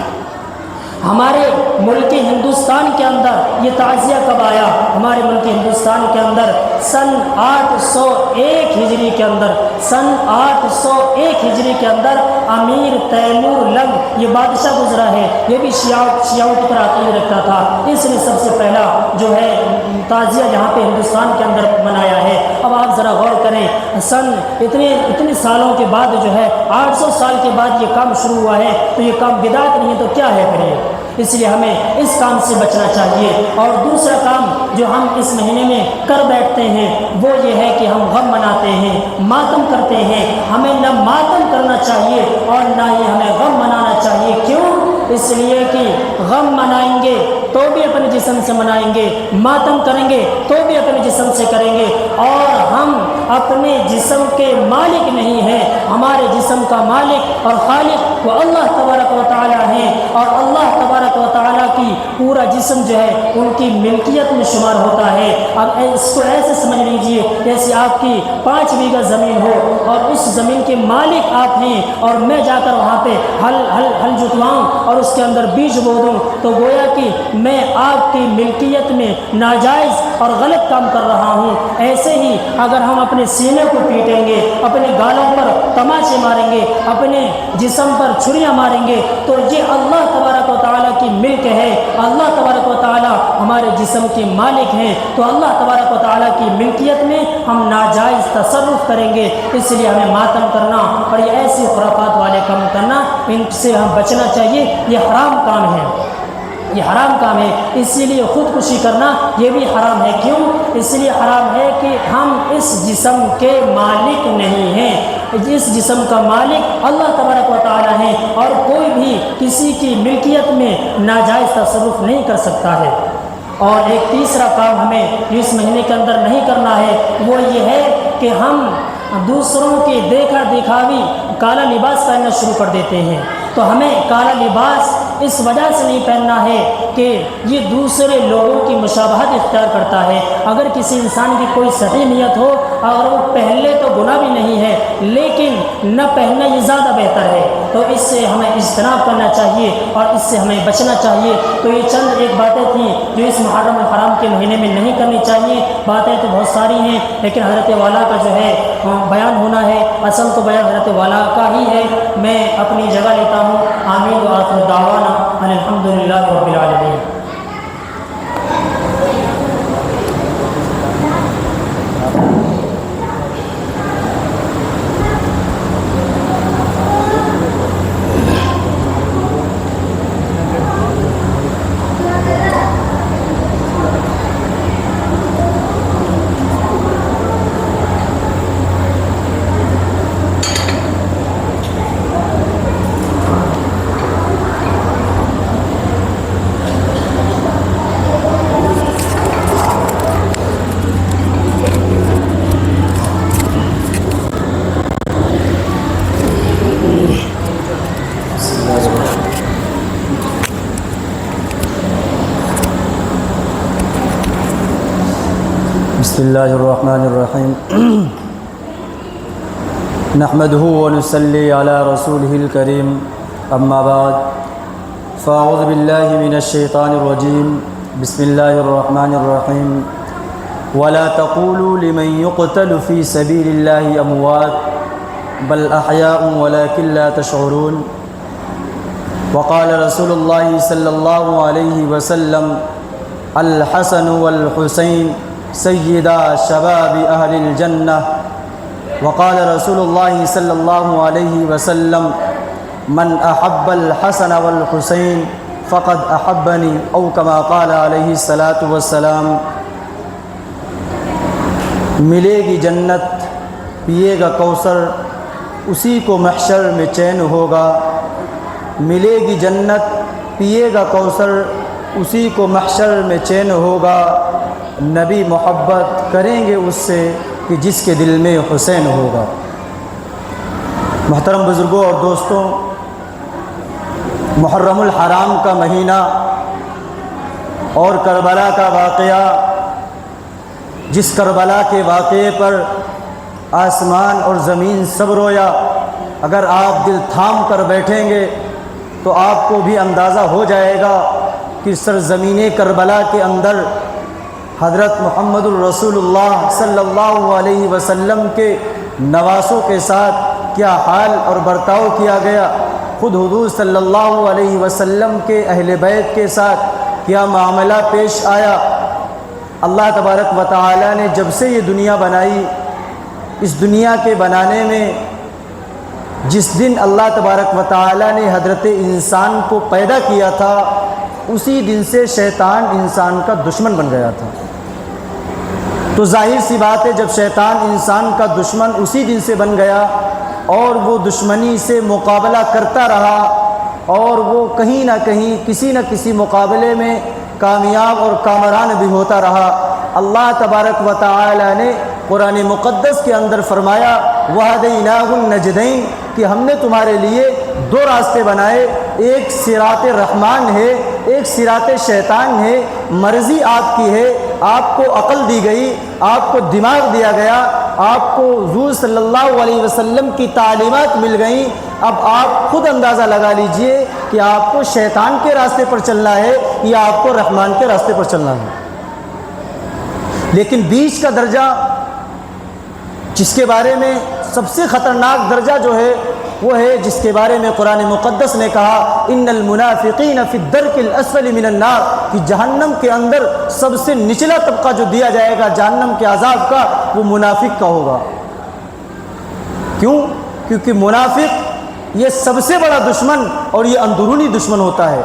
ہمارے ملک ہندوستان کے اندر یہ تعزیہ کب آیا؟ ہمارے ملک ہندوستان کے اندر سن 801 ہجری کے اندر، سن 801 ہجری کے اندر امیر تیمور لنگ یہ بادشاہ گزرا ہے، یہ بھی شیعوں کی طرح عقیدہ رکھتا تھا۔ اس نے سب سے پہلا جو ہے تعزیہ یہاں پہ ہندوستان کے اندر منایا ہے۔ اب آپ ذرا غور کریں، اتنے سالوں کے بعد جو ہے 800 سال کے بعد یہ کام شروع ہوا ہے، تو یہ کام بدعت نہیں ہے تو کیا ہے پھر یہ؟ اس لیے ہمیں اس کام سے بچنا چاہیے۔ اور دوسرا کام جو ہم اس مہینے میں کر بیٹھتے ہیں وہ یہ ہے کہ ہم غم مناتے ہیں، ماتم کرتے ہیں۔ ہمیں نہ ماتم کرنا چاہیے اور نہ ہی ہمیں غم منانا چاہیے۔ کیوں؟ اس لیے کہ غم منائیں گے تو بھی اپنے جسم سے منائیں گے، ماتم کریں گے تو بھی اپنے جسم سے کریں گے، اور ہم اپنے جسم کے مالک نہیں ہیں۔ ہمارے جسم کا مالک اور خالق وہ اللہ تبارک و تعالی ہیں، اور اللہ تبارک و تعالی کی پورا جسم جو ہے ان کی ملکیت میں شمار ہوتا ہے۔ اب اس کو ایسے سمجھ لیجئے جیسے آپ کی 5 بیگھہ زمین ہو اور اس زمین کے مالک آپ ہیں، اور میں جا کر وہاں پہ ہل جتواؤں اور اس کے اندر بیج بو دوں تو گویا کہ میں آپ کی ملکیت میں ناجائز اور غلط کام کر رہا ہوں۔ ایسے ہی اگر ہم اپنے سینے کو پیٹیں گے، اپنے گالوں پر تماچے ماریں گے، اپنے جسم پر چھریاں ماریں گے تو یہ اللہ تبارک و تعالیٰ کی ملک ہے۔ اللہ تبارک و تعالیٰ ہمارے جسم کے مالک ہیں، تو اللہ تبارک و تعالیٰ کی ملکیت میں ہم ناجائز تصرف کریں گے۔ اس لیے ہمیں ماتم کرنا اور یہ ایسے خرافات والے کام کرنا، ان سے ہم بچنا چاہیے۔ یہ حرام کام ہے، یہ حرام کام ہے۔ اسی لیے خودکشی کرنا یہ بھی حرام ہے۔ کیوں؟ اس لیے حرام ہے کہ ہم اس جسم کے مالک نہیں ہیں، اس جسم کا مالک اللہ تبارک و تعالیٰ ہے، اور کوئی بھی کسی کی ملکیت میں ناجائز تصرف نہیں کر سکتا ہے۔ اور ایک تیسرا کام ہمیں اس مہینے کے اندر نہیں کرنا ہے، وہ یہ ہے کہ ہم دوسروں کے دیکھا دکھاوی کالا لباس پہننا شروع کر دیتے ہیں۔ تو ہمیں کالا لباس اس وجہ سے نہیں پہننا ہے کہ یہ دوسرے لوگوں کی مشابہت اختیار کرتا ہے۔ اگر کسی انسان کی کوئی صحیح نیت ہو، اگر وہ پہن لے تو گناہ بھی نہیں ہے، لیکن نہ پہننا یہ زیادہ بہتر ہے۔ تو اس سے ہمیں اجتناب کرنا چاہیے اور اس سے ہمیں بچنا چاہیے۔ تو یہ چند ایک باتیں تھیں جو اس محرم الحرام کے مہینے میں نہیں کرنی چاہیے۔ باتیں تو بہت ساری ہیں، لیکن حضرت والا کا جو ہے بیان ہونا ہے، اصل تو بیان حضرت والا کا ہی ہے۔ میں اپنی جگہ لیتا ہوں۔ آمین و آخر دعوانا ان الحمدللہ رب العالمین۔ بسم اللہ الرحمن الرحیم نحمدہ ونصلی علی رسولہ الکریم اما بعد فاعوذ باللہ من الشیطان الرجیم بسم اللہ الرحمن الرحیم ولا تقولوا لمن يقتل في سبيل الله اموات بل احیاء ولكن لا تشعرون وقال رسول اللہ صلی اللہ علیہ وسلم الحسن والحسین سیدا شباب اہل الجنہ وقال رسول اللہ صلی اللہ علیہ وسلم من احب الحسن والحسین فقد احبنی او کما قال علیہ الصلاۃ والسلام۔ ملے گی جنت، پیے گا کوثر، اسی کو محشر میں چین ہوگا۔ ملے گی جنت، پیے گا کوثر، اسی کو محشر میں چین ہوگا۔ نبی محبت کریں گے اس سے کہ جس کے دل میں حسین ہوگا۔ محترم بزرگوں اور دوستوں، محرم الحرام کا مہینہ اور کربلا کا واقعہ، جس کربلا کے واقعے پر آسمان اور زمین سب رویا، اگر آپ دل تھام کر بیٹھیں گے تو آپ کو بھی اندازہ ہو جائے گا کہ سرزمین کربلا کے اندر حضرت محمد الرسول اللہ صلی اللہ علیہ وسلم کے نواسوں کے ساتھ کیا حال اور برتاؤ کیا گیا، خود حضور صلی اللہ علیہ وسلم کے اہل بیت کے ساتھ کیا معاملہ پیش آیا۔ اللہ تبارک و تعالی نے جب سے یہ دنیا بنائی، اس دنیا کے بنانے میں جس دن اللہ تبارک و تعالی نے حضرت انسان کو پیدا کیا تھا، اسی دن سے شیطان انسان کا دشمن بن گیا تھا۔ تو ظاہر سی بات ہے، جب شیطان انسان کا دشمن اسی دن سے بن گیا اور وہ دشمنی سے مقابلہ کرتا رہا اور وہ کہیں نہ کہیں کسی نہ کسی مقابلے میں کامیاب اور کامران بھی ہوتا رہا، اللہ تبارک و تعالی نے قرآن مقدس کے اندر فرمایا وَهَدَيْنَاهُ النَّجْدَيْنِ کہ ہم نے تمہارے لیے دو راستے بنائے، ایک صراط رحمان ہے، ایک صراط شیطان ہے۔ مرضی آپ کی ہے، آپ کو عقل دی گئی، آپ کو دماغ دیا گیا، آپ کو حضور صلی اللہ علیہ وسلم کی تعلیمات مل گئیں۔ اب آپ خود اندازہ لگا لیجئے کہ آپ کو شیطان کے راستے پر چلنا ہے یا آپ کو رحمان کے راستے پر چلنا ہے۔ لیکن بیچ کا درجہ، جس کے بارے میں سب سے خطرناک درجہ جو ہے وہ ہے جس کے بارے میں قرآن مقدس نے کہا ان المنافقین فی الدرک الاسفل من النار، کہ جہنم کے اندر سب سے نچلا طبقہ جو دیا جائے گا جہنم کے عذاب کا، وہ منافق کا ہوگا۔ کیوں؟ کیونکہ منافق یہ سب سے بڑا دشمن اور یہ اندرونی دشمن ہوتا ہے۔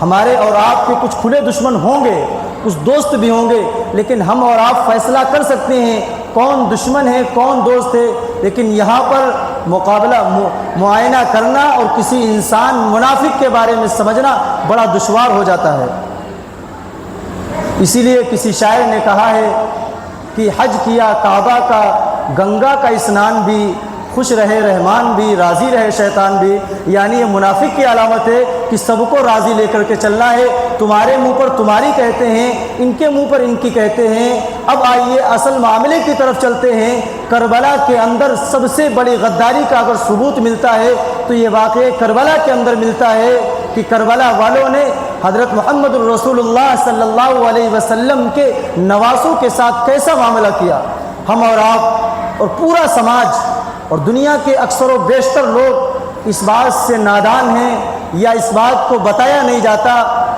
ہمارے اور آپ کے کچھ کھلے دشمن ہوں گے، کچھ دوست بھی ہوں گے، لیکن ہم اور آپ فیصلہ کر سکتے ہیں کون دشمن ہے کون دوست ہے۔ لیکن یہاں پر مقابلہ معائنہ کرنا اور کسی انسان منافق کے بارے میں سمجھنا بڑا دشوار ہو جاتا ہے۔ اسی لیے کسی شاعر نے کہا ہے کہ حج کیا کعبہ کا، گنگا کا اسنان بھی، خوش رہے رحمان بھی، راضی رہے شیطان بھی، یعنی یہ منافق کی علامت ہے کہ سب کو راضی لے کر کے چلنا ہے۔ تمہارے منہ پر تمہاری کہتے ہیں، ان کے منہ پر ان کی کہتے ہیں۔ اب آئیے اصل معاملے کی طرف چلتے ہیں۔ کربلا کے اندر سب سے بڑی غداری کا اگر ثبوت ملتا ہے تو یہ واقعہ کربلا کے اندر ملتا ہے کہ کربلا والوں نے حضرت محمد الرسول اللہ صلی اللہ علیہ وسلم کے نواسوں کے ساتھ کیسا معاملہ کیا۔ ہم اور آپ اور پورا سماج اور دنیا کے اکثر و بیشتر لوگ اس بات سے نادان ہیں یا اس بات کو بتایا نہیں جاتا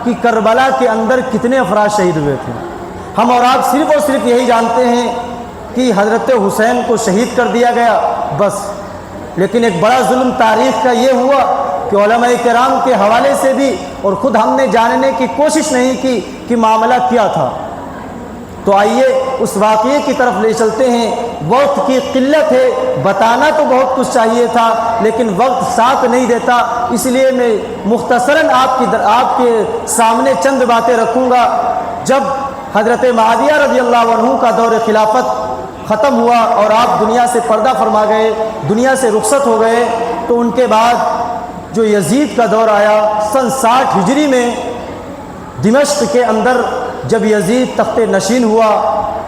کہ کربلا کے اندر کتنے افراد شہید ہوئے تھے۔ ہم اور آپ صرف اور صرف یہی جانتے ہیں کہ حضرت حسین کو شہید کر دیا گیا، بس۔ لیکن ایک بڑا ظلم تاریخ کا یہ ہوا کہ علماء کرام کے حوالے سے بھی اور خود ہم نے جاننے کی کوشش نہیں کی کہ معاملہ کیا تھا۔ تو آئیے اس واقعے کی طرف لے چلتے ہیں۔ وقت کی قلت ہے، بتانا تو بہت کچھ چاہیے تھا لیکن وقت ساتھ نہیں دیتا، اس لیے میں مختصراً آپ کے سامنے چند باتیں رکھوں گا۔ جب حضرت معاویہ رضی اللہ عنہ کا دور خلافت ختم ہوا اور آپ دنیا سے پردہ فرما گئے، دنیا سے رخصت ہو گئے، تو ان کے بعد جو یزید کا دور آیا سن 60 ہجری میں دمشق کے اندر، جب یزید تخت نشین ہوا،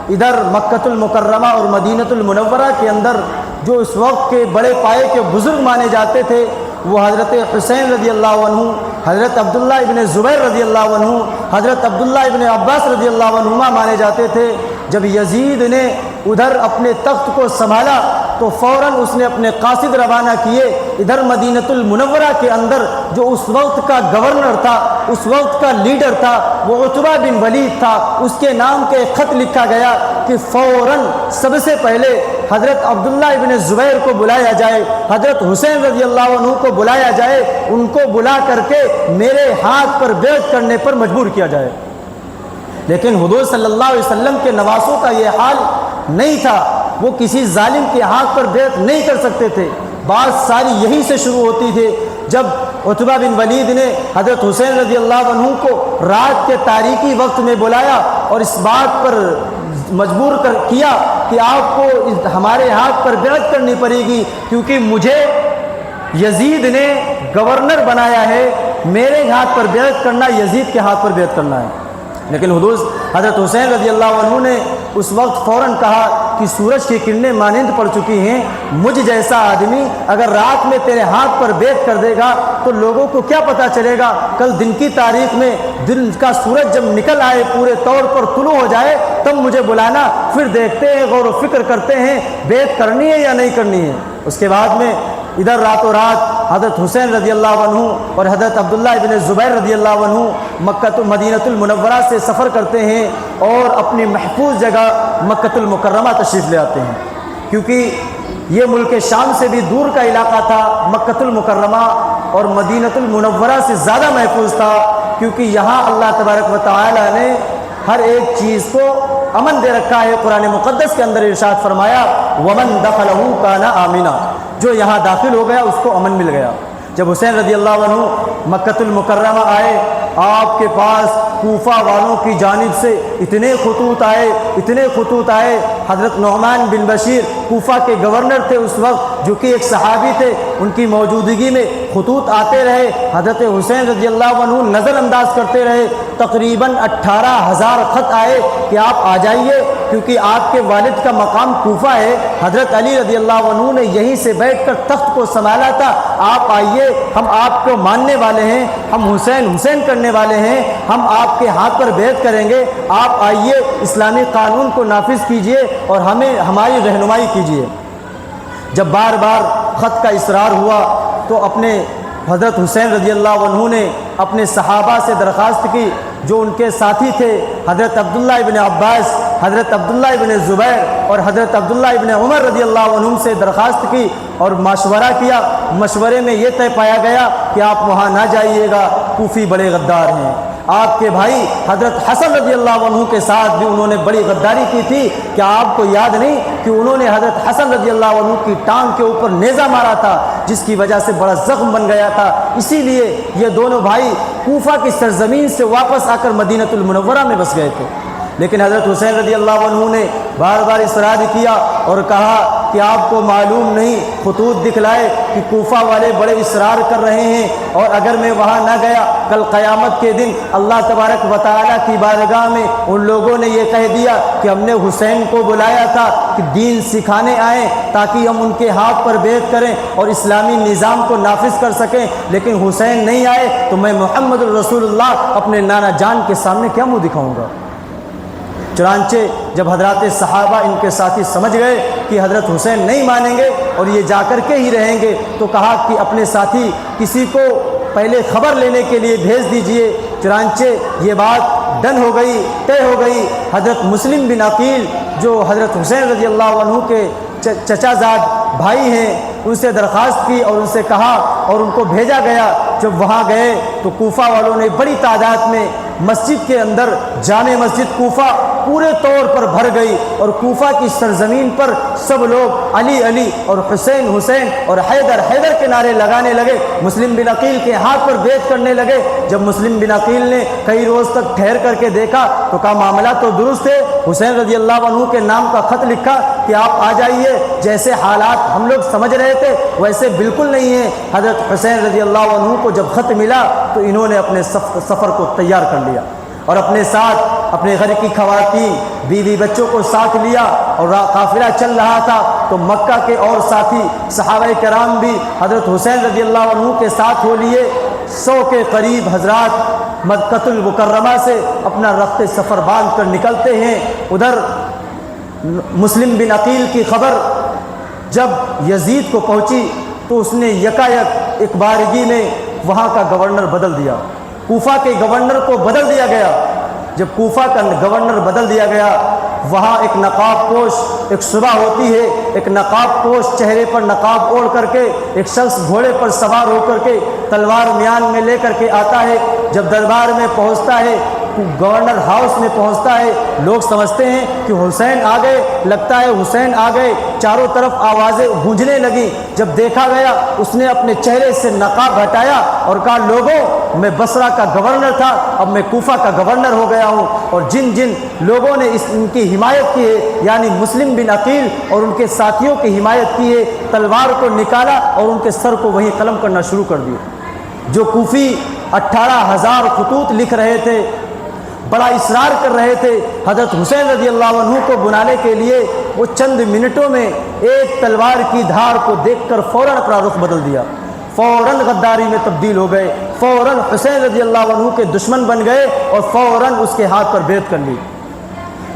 ادھر مکۃ المکرمہ اور مدینۃ المنورہ کے اندر جو اس وقت کے بڑے پائے کے بزرگ مانے جاتے تھے وہ حضرت حسین رضی اللہ عنہ، حضرت عبداللہ ابن زبیر رضی اللہ عنہ، حضرت عبداللہ ابن عباس رضی اللہ عنہما مانے جاتے تھے۔ جب یزید نے ادھر اپنے تخت کو سنبھالا تو فوراً اس نے اپنے قاصد روانہ کیے ادھر مدینۃ المنورہ کے اندر جو اس وقت کا گورنر تھا، اس وقت کا لیڈر تھا، وہ عتبہ بن ولید تھا۔ اس کے نام کے ایک خط لکھا گیا کہ فوراً سب سے پہلے حضرت عبداللہ ابن زبیر کو بلایا جائے، حضرت حسین رضی اللہ عنہ کو بلایا جائے، ان کو بلا کر کے میرے ہاتھ پر بیعت کرنے پر مجبور کیا جائے۔ لیکن حضور صلی اللہ علیہ وسلم کے نواسوں کا یہ حال نہیں تھا، وہ کسی ظالم کے ہاتھ پر بیعت نہیں کر سکتے تھے۔ بات ساری یہیں سے شروع ہوتی تھی جب عتبہ بن ولید نے حضرت حسین رضی اللہ عنہ کو رات کے تاریکی وقت میں بلایا اور اس بات پر مجبور کیا کہ آپ کو ہمارے ہاتھ پر بیعت کرنی پڑے گی، کیونکہ مجھے یزید نے گورنر بنایا ہے، میرے ہاتھ پر بیعت کرنا یزید کے ہاتھ پر بیعت کرنا ہے۔ لیکن حضرت حسین رضی اللہ عنہ نے اس وقت فوراً کہا کہ سورج کی کرنیں مانند پڑ چکی ہیں، مجھ جیسا آدمی اگر رات میں تیرے ہاتھ پر بیعت کر دے گا تو لوگوں کو کیا پتہ چلے گا؟ کل دن کی تاریخ میں دن کا سورج جب نکل آئے، پورے طور پر طلوع ہو جائے، تب مجھے بلانا، پھر دیکھتے ہیں، غور و فکر کرتے ہیں بیعت کرنی ہے یا نہیں کرنی ہے۔ اس کے بعد میں ادھر راتوں رات حضرت حسین رضی اللہ عنہ اور حضرت عبداللہ ابن زبیر رضی اللہ عنہ مدینۃ المنورہ سے سفر کرتے ہیں اور اپنی محفوظ جگہ مکۃ المکرمہ تشریف لے آتے ہیں، کیونکہ یہ ملک شام سے بھی دور کا علاقہ تھا۔ مکۃ المکرمہ اور مدینۃ المنورہ سے زیادہ محفوظ تھا، کیونکہ یہاں اللہ تبارک و تعالی نے ہر ایک چیز کو امن دے رکھا ہے۔ قرآن مقدس کے اندر ارشاد فرمایا ومن دخلہ کان آمنا، جو یہاں داخل ہو گیا اس کو امن مل گیا۔ جب حسین رضی اللہ عنہ مکۃ المکرمہ آئے، آپ کے پاس کوفہ والوں کی جانب سے اتنے خطوط آئے۔ حضرت نعمان بن بشیر کوفہ کے گورنر تھے اس وقت، جو کہ ایک صحابی تھے، ان کی موجودگی میں خطوط آتے رہے۔ حضرت حسین رضی اللہ عنہ نظر انداز کرتے رہے۔ تقریباً 18,000 خط آئے کہ آپ آ جائیے، کیونکہ آپ کے والد کا مقام کوفہ ہے۔ حضرت علی رضی اللہ عنہ نے یہیں سے بیٹھ کر تخت کو سنبھالا تھا۔ آپ آئیے، ہم آپ کو ماننے والے ہیں، ہم حسین کرنے والے ہیں، ہم آپ کے ہاتھ پر بیعت کریں گے، آپ آئیے، اسلامی قانون کو نافذ کیجئے اور ہماری رہنمائی کیجئے۔ جب بار بار خط کا اصرار ہوا تو اپنے حضرت حسین رضی اللہ عنہ نے اپنے صحابہ سے درخواست کی، جو ان کے ساتھی تھے، حضرت عبداللہ ابن عباس، حضرت عبداللہ ابن زبیر اور حضرت عبداللہ ابن عمر رضی اللہ عنہ سے درخواست کی اور مشورہ کیا۔ مشورے میں یہ طے پایا گیا کہ آپ وہاں نہ جائیے گا، کوفی بڑے غدار ہیں۔ آپ کے بھائی حضرت حسن رضی اللہ عنہ کے ساتھ بھی انہوں نے بڑی غداری کی تھی۔ کیا آپ کو یاد نہیں کہ انہوں نے حضرت حسن رضی اللہ عنہ کی ٹانگ کے اوپر نیزہ مارا تھا، جس کی وجہ سے بڑا زخم بن گیا تھا؟ اسی لیے یہ دونوں بھائی کوفہ کی سرزمین سے واپس آ کر مدینۃ المنورہ میں بس گئے تھے۔ لیکن حضرت حسین رضی اللہ عنہ نے بار بار اصرار کیا اور کہا کہ آپ کو معلوم نہیں، خطوط دکھلائے کہ کوفہ والے بڑے اصرار کر رہے ہیں، اور اگر میں وہاں نہ گیا کل قیامت کے دن اللہ تبارک و تعالیٰ کی بارگاہ میں ان لوگوں نے یہ کہہ دیا کہ ہم نے حسین کو بلایا تھا کہ دین سکھانے آئیں تاکہ ہم ان کے ہاتھ پر بیعت کریں اور اسلامی نظام کو نافذ کر سکیں، لیکن حسین نہیں آئے تو میں محمد الرسول اللہ اپنے نانا جان کے سامنے کیا منہ دکھاؤں گا؟ چنانچہ جب حضرات صحابہ ان کے ساتھی سمجھ گئے کہ حضرت حسین نہیں مانیں گے اور یہ جا کر کے ہی رہیں گے، تو کہا کہ اپنے ساتھی کسی کو پہلے خبر لینے کے لیے بھیج دیجئے۔ چنانچہ یہ بات ڈن ہو گئی، طے ہو گئی۔ حضرت مسلم بن عقیل جو حضرت حسین رضی اللہ عنہ کے چچا زاد بھائی ہیں، ان سے درخواست کی اور ان سے کہا اور ان کو بھیجا گیا۔ جب وہاں گئے تو کوفہ والوں نے بڑی تعداد میں مسجد کے اندر، جامع مسجد کوفہ پورے طور پر بھر گئی، اور کوفہ کی سرزمین پر سب لوگ علی علی اور حسین حسین اور حیدر حیدر کے نعرے لگانے لگے، مسلم بن عقیل کے ہاتھ پر بیعت کرنے لگے۔ جب مسلم بن عقیل نے کئی روز تک ٹھہر کر کے دیکھا تو کہا معاملہ تو درست ہے، حسین رضی اللہ عنہ کے نام کا خط لکھا کہ آپ آ جائیے، جیسے حالات ہم لوگ سمجھ رہے تھے ویسے بالکل نہیں ہے۔ حضرت حسین رضی اللہ عنہ کو جب خط ملا تو انہوں نے اپنے سفر کو تیار کر لیا اور اپنے ساتھ اپنے گھر کی خواتین، بیوی بچوں کو ساتھ لیا، اور قافلہ چل رہا تھا تو مکہ کے اور ساتھی صحابہ کرام بھی حضرت حسین رضی اللہ عنہ کے ساتھ ہو لیے۔ 100 کے قریب حضرات مکۃ المکرمہ سے اپنا رخت سفر باندھ کر نکلتے ہیں۔ ادھر مسلم بن عقیل کی خبر جب یزید کو پہنچی تو اس نے یکایک ایک بارگی میں وہاں کا گورنر بدل دیا، کوفہ کے گورنر کو بدل دیا گیا۔ جب کوفہ کا گورنر بدل دیا گیا، وہاں ایک نقاب پوش، ایک صبح ہوتی ہے، ایک نقاب پوش چہرے پر نقاب اوڑھ کر کے ایک شخص گھوڑے پر سوار ہو کر کے تلوار میان میں لے کر کے آتا ہے۔ جب دربار میں پہنچتا ہے، گورنر ہاؤس میں پہنچتا ہے، لوگ سمجھتے ہیں کہ حسین آ گئے، لگتا ہے حسین آ گئے، چاروں طرف آوازیں گونجنے لگیں۔ جب دیکھا گیا، اس نے اپنے چہرے سے نقاب ہٹایا اور کہا، لوگوں میں بصرہ کا گورنر تھا، اب میں کوفہ کا گورنر ہو گیا ہوں، اور جن جن لوگوں نے ان کی حمایت کی ہے، یعنی مسلم بن عقیل اور ان کے ساتھیوں کی حمایت کی ہے، تلوار کو نکالا اور ان کے سر کو وہیں قلم کرنا شروع کر دیا۔ جو کوفی 18,000 خطوط لکھ رہے تھے، بڑا اصرار کر رہے تھے حضرت حسین رضی اللہ عنہ کو بنانے کے لیے، وہ چند منٹوں میں ایک تلوار کی دھار کو دیکھ کر فوراً اپنا رخ بدل دیا، فوراً غداری میں تبدیل ہو گئے، فوراً حسین رضی اللہ عنہ کے دشمن بن گئے اور فوراً اس کے ہاتھ پر بیعت کر لی۔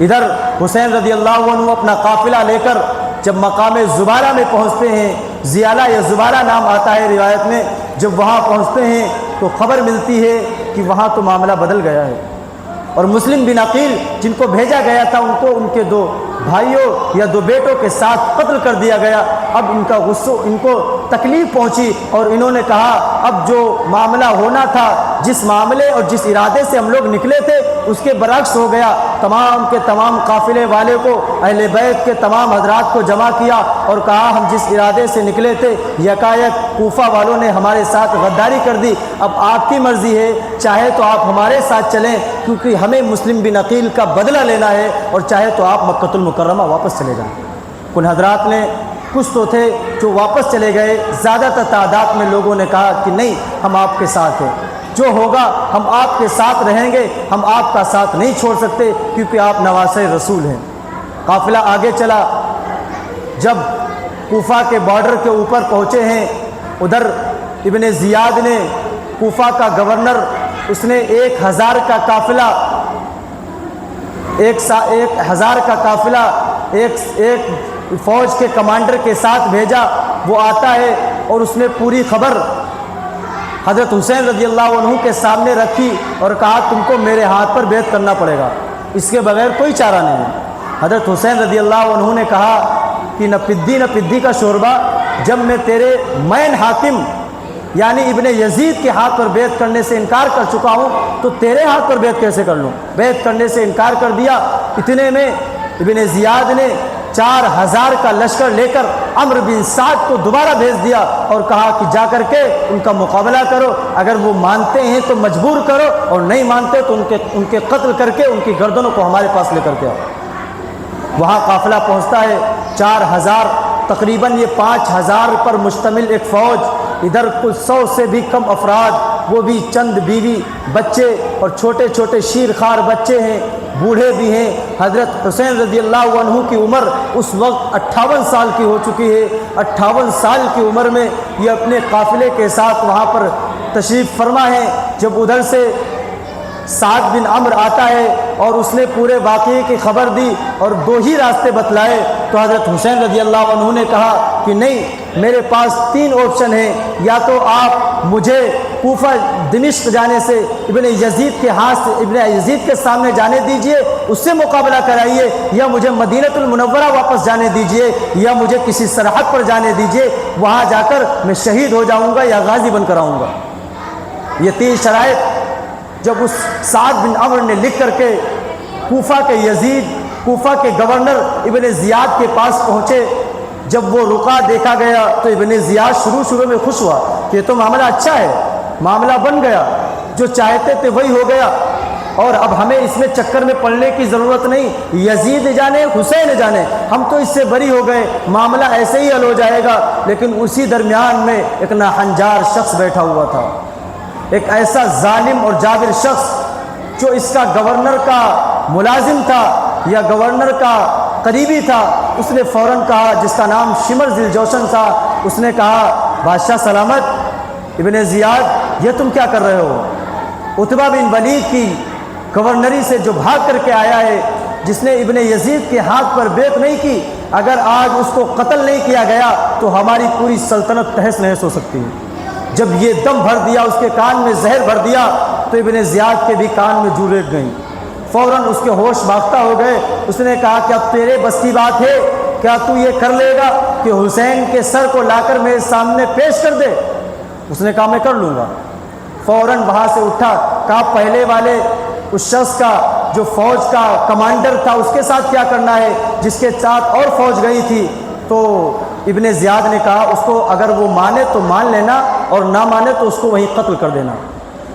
ادھر حسین رضی اللہ عنہ اپنا قافلہ لے کر جب مقام زبارہ میں پہنچتے ہیں، زیالہ یا زبارہ نام آتا ہے روایت میں، جب وہاں پہنچتے ہیں تو خبر ملتی ہے کہ وہاں تو معاملہ بدل گیا ہے، اور مسلم بن عقیل جن کو بھیجا گیا تھا ان کو ان کے 2 بھائیوں یا 2 بیٹوں کے ساتھ قتل کر دیا گیا۔ اب ان کو تکلیف پہنچی اور انہوں نے کہا، اب جو معاملہ ہونا تھا، جس معاملے اور جس ارادے سے ہم لوگ نکلے تھے اس کے برعکس ہو گیا۔ تمام کے تمام قافلے والے کو، اہل بیت کے تمام حضرات کو جمع کیا اور کہا، ہم جس ارادے سے نکلے تھے، یکایک کوفہ والوں نے ہمارے ساتھ غداری کر دی، اب آپ کی مرضی ہے، چاہے تو آپ ہمارے ساتھ چلیں کیونکہ ہمیں مسلم بن عقیل کا بدلہ لینا ہے، اور چاہے تو آپ مکہ المکرمہ واپس چلے جائیں۔ کن حضرات نے، کچھ تو تھے جو واپس چلے گئے، زیادہ تر تعداد میں لوگوں نے کہا کہ نہیں، ہم آپ کے ساتھ ہیں، جو ہوگا ہم آپ کے ساتھ رہیں گے، ہم آپ کا ساتھ نہیں چھوڑ سکتے کیونکہ آپ نواسۂ رسول ہیں۔ قافلہ آگے چلا، جب کوفہ کے بارڈر کے اوپر پہنچے ہیں، ادھر ابن زیاد نے، کوفہ کا گورنر، اس نے 1,000 کا قافلہ، 1,000 کا قافلہ ایک فوج کے کمانڈر کے ساتھ بھیجا۔ وہ آتا ہے اور اس نے پوری خبر حضرت حسین رضی اللہ عنہ کے سامنے رکھی اور کہا، تم کو میرے ہاتھ پر بیعت کرنا پڑے گا، اس کے بغیر کوئی چارہ نہیں ہے۔ حضرت حسین رضی اللہ عنہ نے کہا کہ نہ پدی کا شوربہ، جب میں تیرے مین حاکم یعنی ابن یزید کے ہاتھ پر بیعت کرنے سے انکار کر چکا ہوں تو تیرے ہاتھ پر بیعت کیسے کر لوں؟ بیعت کرنے سے انکار کر دیا۔ اتنے میں ابن زیاد نے 4,000 کا لشکر لے کر عمرو بن سعد کو دوبارہ بھیج دیا اور کہا کہ جا کر کے ان کا مقابلہ کرو، اگر وہ مانتے ہیں تو مجبور کرو، اور نہیں مانتے تو ان کے قتل کر کے ان کی گردنوں کو ہمارے پاس لے کر کے آؤ۔ وہاں قافلہ پہنچتا ہے، 4,000، تقریباً یہ 5,000 پر مشتمل ایک فوج، ادھر کچھ 100 سے بھی کم افراد، وہ بھی چند بیوی بچے اور چھوٹے چھوٹے شیرخوار بچے ہیں، بوڑھے بھی ہیں۔ حضرت حسین رضی اللہ عنہ کی عمر اس وقت 58 سال کی ہو چکی ہے۔ 58 سال کی عمر میں یہ اپنے قافلے کے ساتھ وہاں پر تشریف فرما ہے۔ جب ادھر سے سعد بن عمرو آتا ہے اور اس نے پورے واقعے کی خبر دی اور 2 ہی راستے بتلائے، تو حضرت حسین رضی اللہ عنہ نے کہا کہ نہیں، میرے پاس 3 آپشن ہیں، یا تو آپ مجھے کوفہ دمشق جانے سے ابن یزید کے ہاتھ سے ابن یزید کے سامنے جانے دیجئے، اس سے مقابلہ کرائیے، یا مجھے مدینہ المنورہ واپس جانے دیجئے، یا مجھے کسی سرحد پر جانے دیجئے، وہاں جا کر میں شہید ہو جاؤں گا یا غازی بن کر آؤں گا۔ یہ 3 شرائط جب اس سعد بن عمرو نے لکھ کر کے کوفہ کے یزید، کوفہ کے گورنر ابن زیاد کے پاس پہنچے، جب وہ رکا دیکھا گیا تو ابن زیاد شروع میں خوش ہوا کہ یہ تو معاملہ اچھا ہے، معاملہ بن گیا، جو چاہتے تھے وہی ہو گیا، اور اب ہمیں اس میں چکر میں پڑنے کی ضرورت نہیں، یزید جانے حسین جانے، ہم تو اس سے بری ہو گئے، معاملہ ایسے ہی حل ہو جائے گا۔ لیکن اسی درمیان میں ایک ناہنجار شخص بیٹھا ہوا تھا، ایک ایسا ظالم اور جابر شخص جو اس کا گورنر کا ملازم تھا یا گورنر کا قریبی تھا۔ اس نے فوراً کہا، جس کا نام شمر ذی الجوشن تھا، اس نے کہا، بادشاہ سلامت، ابن زیاد یہ تم کیا کر رہے ہو؟ عتبہ بن ولید کی گورنری سے جو بھاگ کر کے آیا ہے، جس نے ابن یزید کے ہاتھ پر بیعت نہیں کی، اگر آج اس کو قتل نہیں کیا گیا تو ہماری پوری سلطنت تہس نہس ہو سکتی ہے۔ جب یہ دم بھر دیا، اس کے کان میں زہر بھر دیا، تو ابن زیاد کے بھی کان میں جوں ریت گئیں۔ فوراً اس کے ہوش باختہ ہو گئے۔ اس نے کہا کہ اب تیرے بس کی بات ہے، کیا تو یہ کر لے گا کہ حسین کے سر کو لا کر میرے سامنے پیش کر دے؟ اس نے کہا میں کر لوں گا۔ فوراً وہاں سے اٹھا، کہا پہلے والے اس شخص کا جو فوج کا کمانڈر تھا اس کے ساتھ کیا کرنا ہے جس کے ساتھ اور فوج گئی تھی؟ تو ابن زیاد نے کہا اس کو اگر وہ مانے تو مان لینا اور نہ مانے تو اس کو وہیں قتل کر دینا۔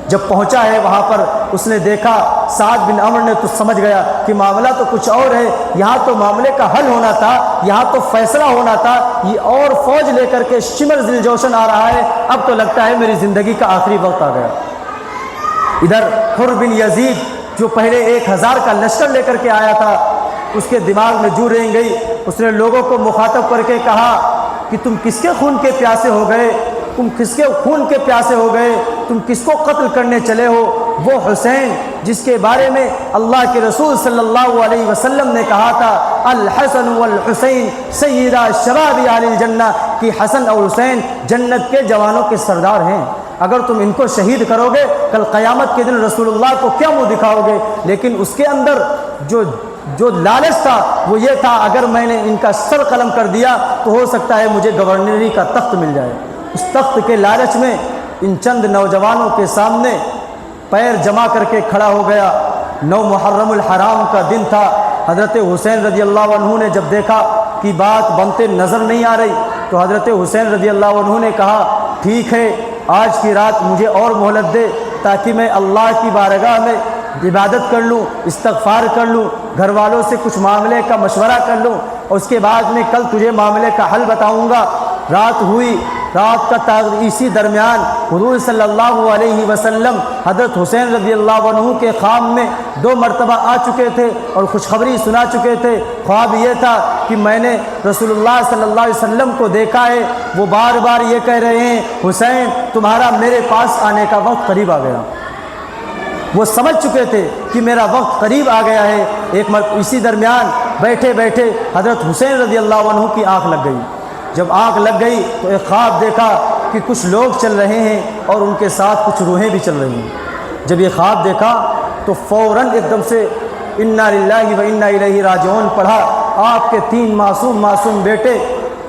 جب پہنچا ہے وہاں پر اس نے دیکھا، سعد بن عمر نے تو سمجھ گیا کہ معاملہ تو کچھ اور ہے، یہاں تو معاملے کا حل ہونا تھا، یہاں تو فیصلہ ہونا تھا، یہ اور فوج لے کر کے شمر ذی الجوشن آ رہا ہے، اب تو لگتا ہے میری زندگی کا آخری وقت آ گیا۔ ادھر حر بن یزید جو پہلے 1000 کا لشکر لے کر کے آیا تھا، اس کے دماغ میں جو رینگ گئی، اس نے لوگوں کو مخاطب کر کے کہا کہ تم کس کے خون کے پیاسے ہو گئے، تم کس کے خون کے پیاسے ہو گئے، تم کس کو قتل کرنے چلے ہو؟ وہ حسین جس کے بارے میں اللہ کے رسول صلی اللہ علیہ وسلم نے کہا تھا الحسن والحسین سیدا شباب اہل الجنہ، کہ حسن اور حسین جنت کے جوانوں کے سردار ہیں۔ اگر تم ان کو شہید کرو گے کل قیامت کے دن رسول اللہ کو کیا منہ دکھاؤ گے؟ لیکن اس کے اندر جو لالچ تھا وہ یہ تھا اگر میں نے ان کا سر قلم کر دیا تو ہو سکتا ہے مجھے گورنری کا تخت مل جائے۔ اس تخت کے لالچ میں ان چند نوجوانوں کے سامنے پیر جما کر کے کھڑا ہو گیا۔ 9 محرم الحرام کا دن تھا۔ حضرت حسین رضی اللہ عنہ نے جب دیکھا کہ بات بنتے نظر نہیں آ رہی تو حضرت حسین رضی اللہ عنہ نے کہا ٹھیک ہے، آج کی رات مجھے اور مہلت دے تاکہ میں اللہ کی بارگاہ میں عبادت کر لوں، استغفار کر لوں، گھر والوں سے کچھ معاملے کا مشورہ کر لوں، اور اس کے بعد میں کل تجھے معاملے کا حل بتاؤں گا۔ رات ہوئی، رات کا اسی درمیان حضور صلی اللہ علیہ وسلم حضرت حسین رضی اللہ عنہ کے خواب میں 2 مرتبہ آ چکے تھے اور خوشخبری سنا چکے تھے۔ خواب یہ تھا کہ میں نے رسول اللہ صلی اللہ علیہ وسلم کو دیکھا ہے، وہ بار بار یہ کہہ رہے ہیں حسین تمہارا میرے پاس آنے کا وقت قریب آ گیا۔ وہ سمجھ چکے تھے کہ میرا وقت قریب آ گیا ہے۔ اسی درمیان بیٹھے بیٹھے حضرت حسین رضی اللہ عنہ کی آنکھ لگ گئی۔ جب آنکھ لگ گئی تو ایک خواب دیکھا کہ کچھ لوگ چل رہے ہیں اور ان کے ساتھ کچھ روحیں بھی چل رہی ہیں۔ جب یہ خواب دیکھا تو فوراً ایک دم سے انا للہ و انا الیہ راجعون پڑھا۔ آپ کے 3 معصوم بیٹے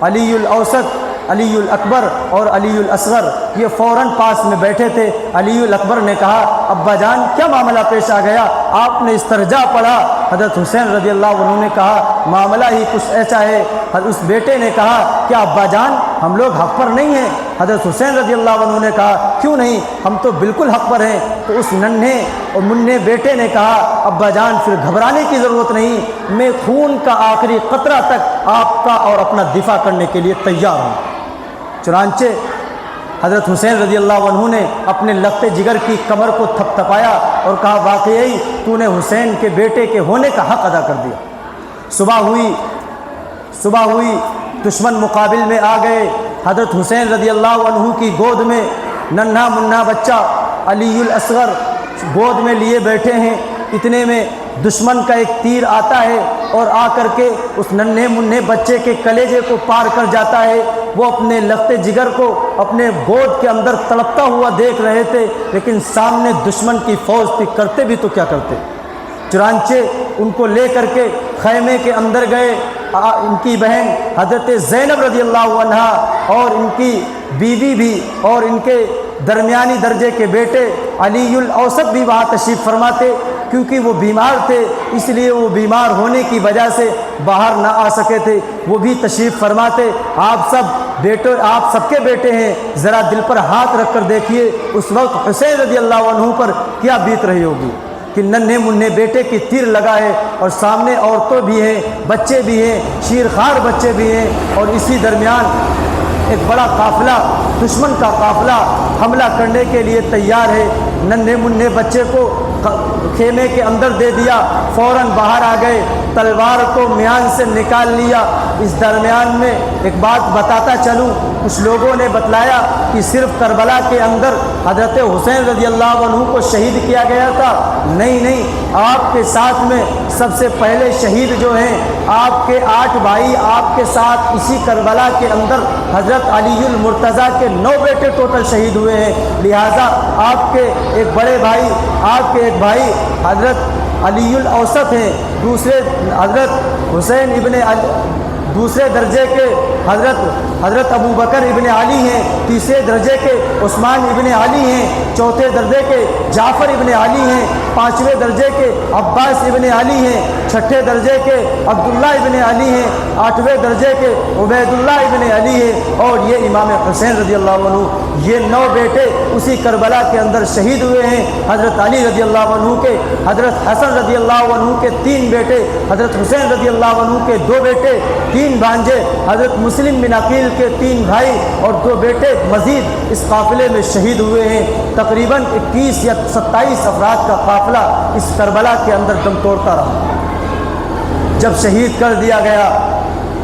علی الاوسط، علی الاکبر اور علی الاصغر یہ فوراً پاس میں بیٹھے تھے۔ علی الاکبر نے کہا ابا جان کیا معاملہ پیش آ گیا؟ آپ نے استرجاع پڑھا۔ حضرت حسین رضی اللہ عنہ نے کہا معاملہ ہی کچھ ایسا ہے۔ اس بیٹے نے کہا کیا ابا جان ہم لوگ حق پر نہیں ہیں؟ حضرت حسین رضی اللہ عنہ نے کہا کیوں نہیں، ہم تو بالکل حق پر ہیں۔ تو اس ننھے اور منھے بیٹے نے کہا ابا جان پھر گھبرانے کی ضرورت نہیں، میں خون کا آخری قطرہ تک آپ کا اور اپنا دفاع کرنے کے لیے تیار ہوں۔ چنانچہ حضرت حسین رضی اللہ عنہ نے اپنے لخت جگر کی کمر کو تھپ تھپایا اور کہا واقعی تو نے حسین کے بیٹے کے ہونے کا حق ادا کر دیا۔ صبح ہوئی دشمن مقابل میں آ گئے۔ حضرت حسین رضی اللہ عنہ کی گود میں ننھا منھا بچہ علی الاصغر گود میں لیے بیٹھے ہیں۔ اتنے میں دشمن کا ایک تیر آتا ہے اور آ کر کے اس ننھے منھے بچے کے کلیجے کو پار کر جاتا ہے۔ وہ اپنے لخت جگر کو اپنے گود کے اندر تڑپتا ہوا دیکھ رہے تھے، لیکن سامنے دشمن کی فوج تھی، کرتے بھی تو کیا کرتے۔ چنانچہ ان کو لے کر کے خیمے کے اندر گئے۔ ان کی بہن حضرت زینب رضی اللہ عنہا اور ان کی بیوی بھی اور ان کے درمیانی درجے کے بیٹے علی الاوسط بھی وہاں تشریف فرماتے، کیونکہ وہ بیمار تھے اس لیے وہ بیمار ہونے کی وجہ سے باہر نہ آ سکے تھے، وہ بھی تشریف فرماتے۔ آپ سب کے بیٹے ہیں، ذرا دل پر ہاتھ رکھ کر دیکھیے اس وقت حسین رضی اللہ عنہ پر کیا بیت رہی ہوگی کہ ننھے منھے بیٹے کی تیر لگا ہے اور سامنے عورتوں بھی ہیں، بچے بھی ہیں، شیرخوار بچے بھی ہیں، اور اسی درمیان ایک بڑا قافلہ دشمن کا قافلہ حملہ کرنے کے لیے تیار ہے۔ ننھے منھے بچے کو خیمے کے اندر دے دیا، فوراً باہر آ گئے، تلوار کو میان سے نکال لیا۔ اس درمیان میں ایک بات بتاتا چلوں، کچھ لوگوں نے بتلایا کہ صرف کربلا کے اندر حضرت حسین رضی اللہ عنہ کو شہید کیا گیا تھا۔ نہیں، آپ کے ساتھ میں سب سے پہلے شہید جو ہیں آپ کے 8 بھائی، آپ کے ساتھ اسی کربلا کے اندر حضرت علی المرتضیٰ کے 9 بیٹے ٹوٹل شہید ہوئے ہیں۔ لہٰذا آپ کے ایک بڑے بھائی، آپ کے ایک بھائی حضرت علی الاوسط ہیں، دوسرے حضرت حسین ابن دوسرے درجے کے حضرت ابو بکر ابن علی ہیں، تیسرے درجے کے عثمان ابن علی ہیں، چوتھے درجے کے جعفر ابن علی ہیں، پانچویں درجے کے عباس ابن علی ہیں، چھٹے درجے کے عبداللہ ابن علی ہیں، آٹھویں درجے کے عبید اللہ ابن علی ہیں، اور یہ امام حسین رضی اللہ عنہ، یہ 9 بیٹے اسی کربلا کے اندر شہید ہوئے ہیں۔ حضرت علی رضی اللہ عنہ کے، حضرت حسن رضی اللہ عنہ کے 3 بیٹے، حضرت حسین رضی اللہ عنہ کے 2 بیٹے، 3 بھانجے، حضرت مسلم بن عقیل کے 3 بھائی اور 2 بیٹے مزید اس قافلے میں شہید ہوئے ہیں۔ تقریباً 21 یا 27 افراد کا قافلہ اس کربلا کے اندر دم توڑتا رہا۔ جب شہید کر دیا گیا،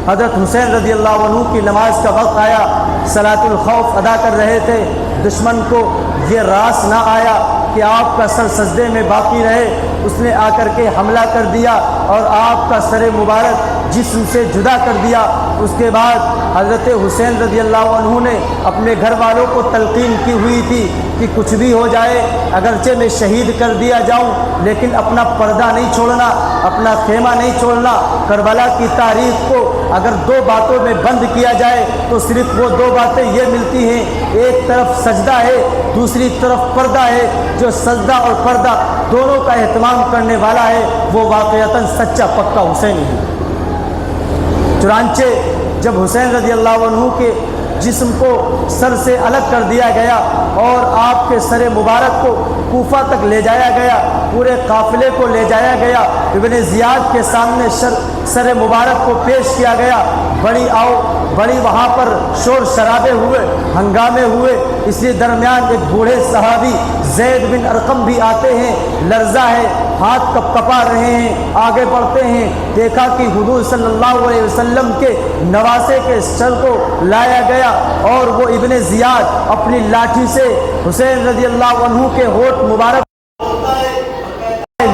حضرت حسین رضی اللہ عنہ کی نماز کا وقت آیا، صلاۃ الخوف ادا کر رہے تھے، دشمن کو یہ راس نہ آیا کہ آپ کا سر سجدے میں باقی رہے، اس نے آ کر کے حملہ کر دیا اور آپ کا سر مبارک جسم سے جدا کر دیا۔ اس کے بعد حضرت حسین رضی اللہ عنہ نے اپنے گھر والوں کو تلقین کی ہوئی تھی کہ کچھ بھی ہو جائے، اگرچہ میں شہید کر دیا جاؤں لیکن اپنا پردہ نہیں چھوڑنا، اپنا خیمہ نہیں چھوڑنا۔ کربلا کی تاریخ کو اگر 2 باتوں میں بند کیا جائے تو صرف وہ 2 باتیں یہ ملتی ہیں، ایک طرف سجدہ ہے، دوسری طرف پردہ ہے۔ جو سجدہ اور پردہ دونوں کا اہتمام کرنے والا ہے وہ واقعتاً سچا پکا حسینی ہے۔ چنانچہ جب حسین رضی اللہ عنہ کے جسم کو سر سے الگ کر دیا گیا اور آپ کے سر مبارک کو کوفہ تک لے جایا گیا، پورے قافلے کو لے جایا گیا، ابن زیاد کے سامنے سر مبارک کو پیش کیا گیا، بڑی وہاں پر شور شرابے ہوئے، ہنگامے ہوئے۔ اسی درمیان ایک بوڑھے صحابی زید بن ارقم بھی آتے ہیں، لرزہ ہے، ہاتھ کپ کپا رہے ہیں، آگے بڑھتے ہیں، دیکھا کہ حضور صلی اللہ علیہ وسلم کے نواسے کے سر کو لایا گیا اور وہ ابن زیاد اپنی لاٹھی سے حسین رضی اللہ عنہ کے ہونٹ مبارک،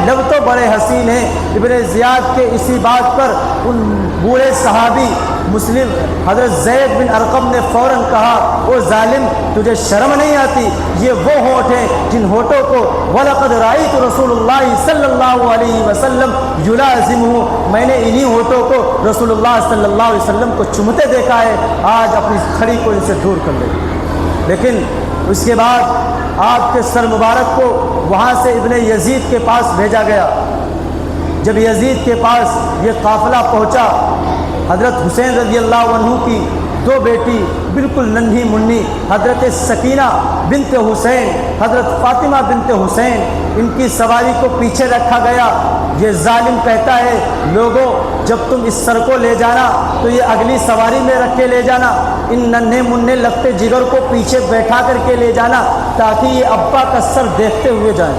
لب تو بڑے حسین ہیں۔ ابن زیاد کے اسی بات پر ان بوڑھے صحابی مسلم حضرت زید بن ارقم نے فوراً کہا، او ظالم، تجھے شرم نہیں آتی؟ یہ وہ ہونٹ ہیں جن ہونٹوں کو وَلَقَدْ رَأَيْتُ رسول اللہ صلی اللہ علیہ وسلم یلازمہ، میں نے انہی ہونٹوں کو رسول اللہ صلی اللہ علیہ وسلم کو چومتے دیکھا ہے، آج اپنی کھڑی کو ان سے دور کر لے۔ لیکن اس کے بعد آپ کے سر مبارک کو وہاں سے ابن یزید کے پاس بھیجا گیا۔ جب یزید کے پاس یہ قافلہ پہنچا، حضرت حسین رضی اللہ عنہ کی 2 بیٹی بالکل ننھی منی، حضرت سکینہ بنت حسین، حضرت فاطمہ بنت حسین، ان کی سواری کو پیچھے رکھا گیا۔ یہ ظالم کہتا ہے، لوگوں جب تم اس سر کو لے جانا تو یہ اگلی سواری میں رکھ کے لے جانا، ان ننھے منھے لگتے جگر کو پیچھے بیٹھا کر کے لے جانا تاکہ یہ ابا کا سر دیکھتے ہوئے جائیں۔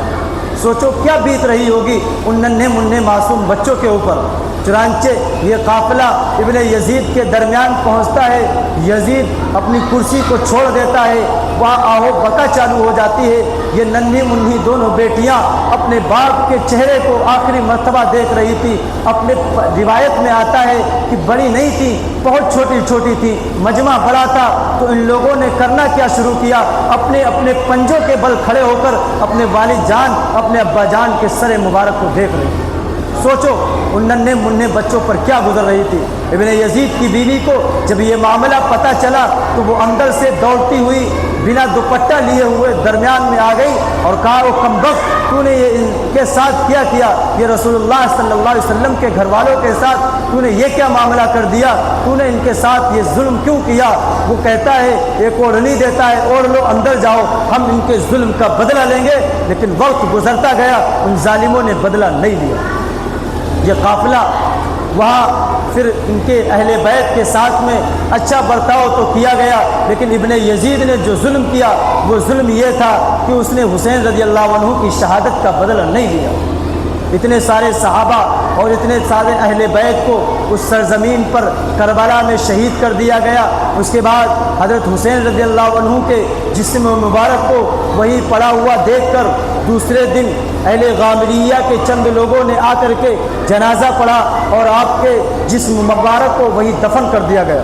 سوچو کیا بیت رہی ہوگی ان ننھے منھے معصوم بچوں کے اوپر۔ چنانچہ یہ قافلہ ابن یزید کے درمیان پہنچتا ہے، یزید اپنی کرسی کو چھوڑ دیتا ہے، وہاں آہو بکا چالو ہو جاتی ہے۔ یہ ننھی منھی دونوں بیٹیاں اپنے باپ کے چہرے کو آخری مرتبہ دیکھ رہی تھی۔ اپنے روایت میں آتا ہے کہ بڑی نہیں تھی، بہت چھوٹی چھوٹی تھی، مجمع بڑا تھا، تو ان لوگوں نے کرنا کیا شروع کیا، اپنے پنجوں کے بل کھڑے ہو کر اپنے والد جان، اپنے ابا جان کے سر مبارک کو دیکھ رہی تھی۔ سوچو ان ننھے منھے بچوں پر کیا گزر رہی تھی۔ ابن یزید کی بیوی کو جب یہ معاملہ پتہ چلا تو وہ اندر سے دوڑتی ہوئی بنا دوپٹہ لیے ہوئے درمیان میں آ گئی اور کہا، او کمبخت، تو نے یہ ان کے ساتھ کیا یہ رسول اللہ صلی اللہ علیہ وسلم کے گھر والوں کے ساتھ تو نے یہ کیا معاملہ کر دیا، تو نے ان کے ساتھ یہ ظلم کیوں کیا؟ وہ کہتا ہے، ایک اوڑھنی دیتا ہے، اوڑھ لو، اندر جاؤ، ہم ان کے ظلم کا بدلہ لیں گے۔ لیکن وقت گزرتا گیا، ان ظالموں نے بدلہ نہیں لیا۔ یہ قافلہ وہاں پھر ان کے اہل بیت کے ساتھ میں اچھا برتاؤ تو کیا گیا، لیکن ابن یزید نے جو ظلم کیا وہ ظلم یہ تھا کہ اس نے حسین رضی اللہ عنہ کی شہادت کا بدلہ نہیں لیا۔ اتنے سارے صحابہ اور اتنے سارے اہل بیت کو اس سرزمین پر کربلا میں شہید کر دیا گیا۔ اس کے بعد حضرت حسین رضی اللہ عنہ کے جسم مبارک کو وہی پڑا ہوا دیکھ کر دوسرے دن اہل غامریہ کے چند لوگوں نے آ کر کے جنازہ پڑھا اور آپ کے جسم مبارک کو وہی دفن کر دیا گیا۔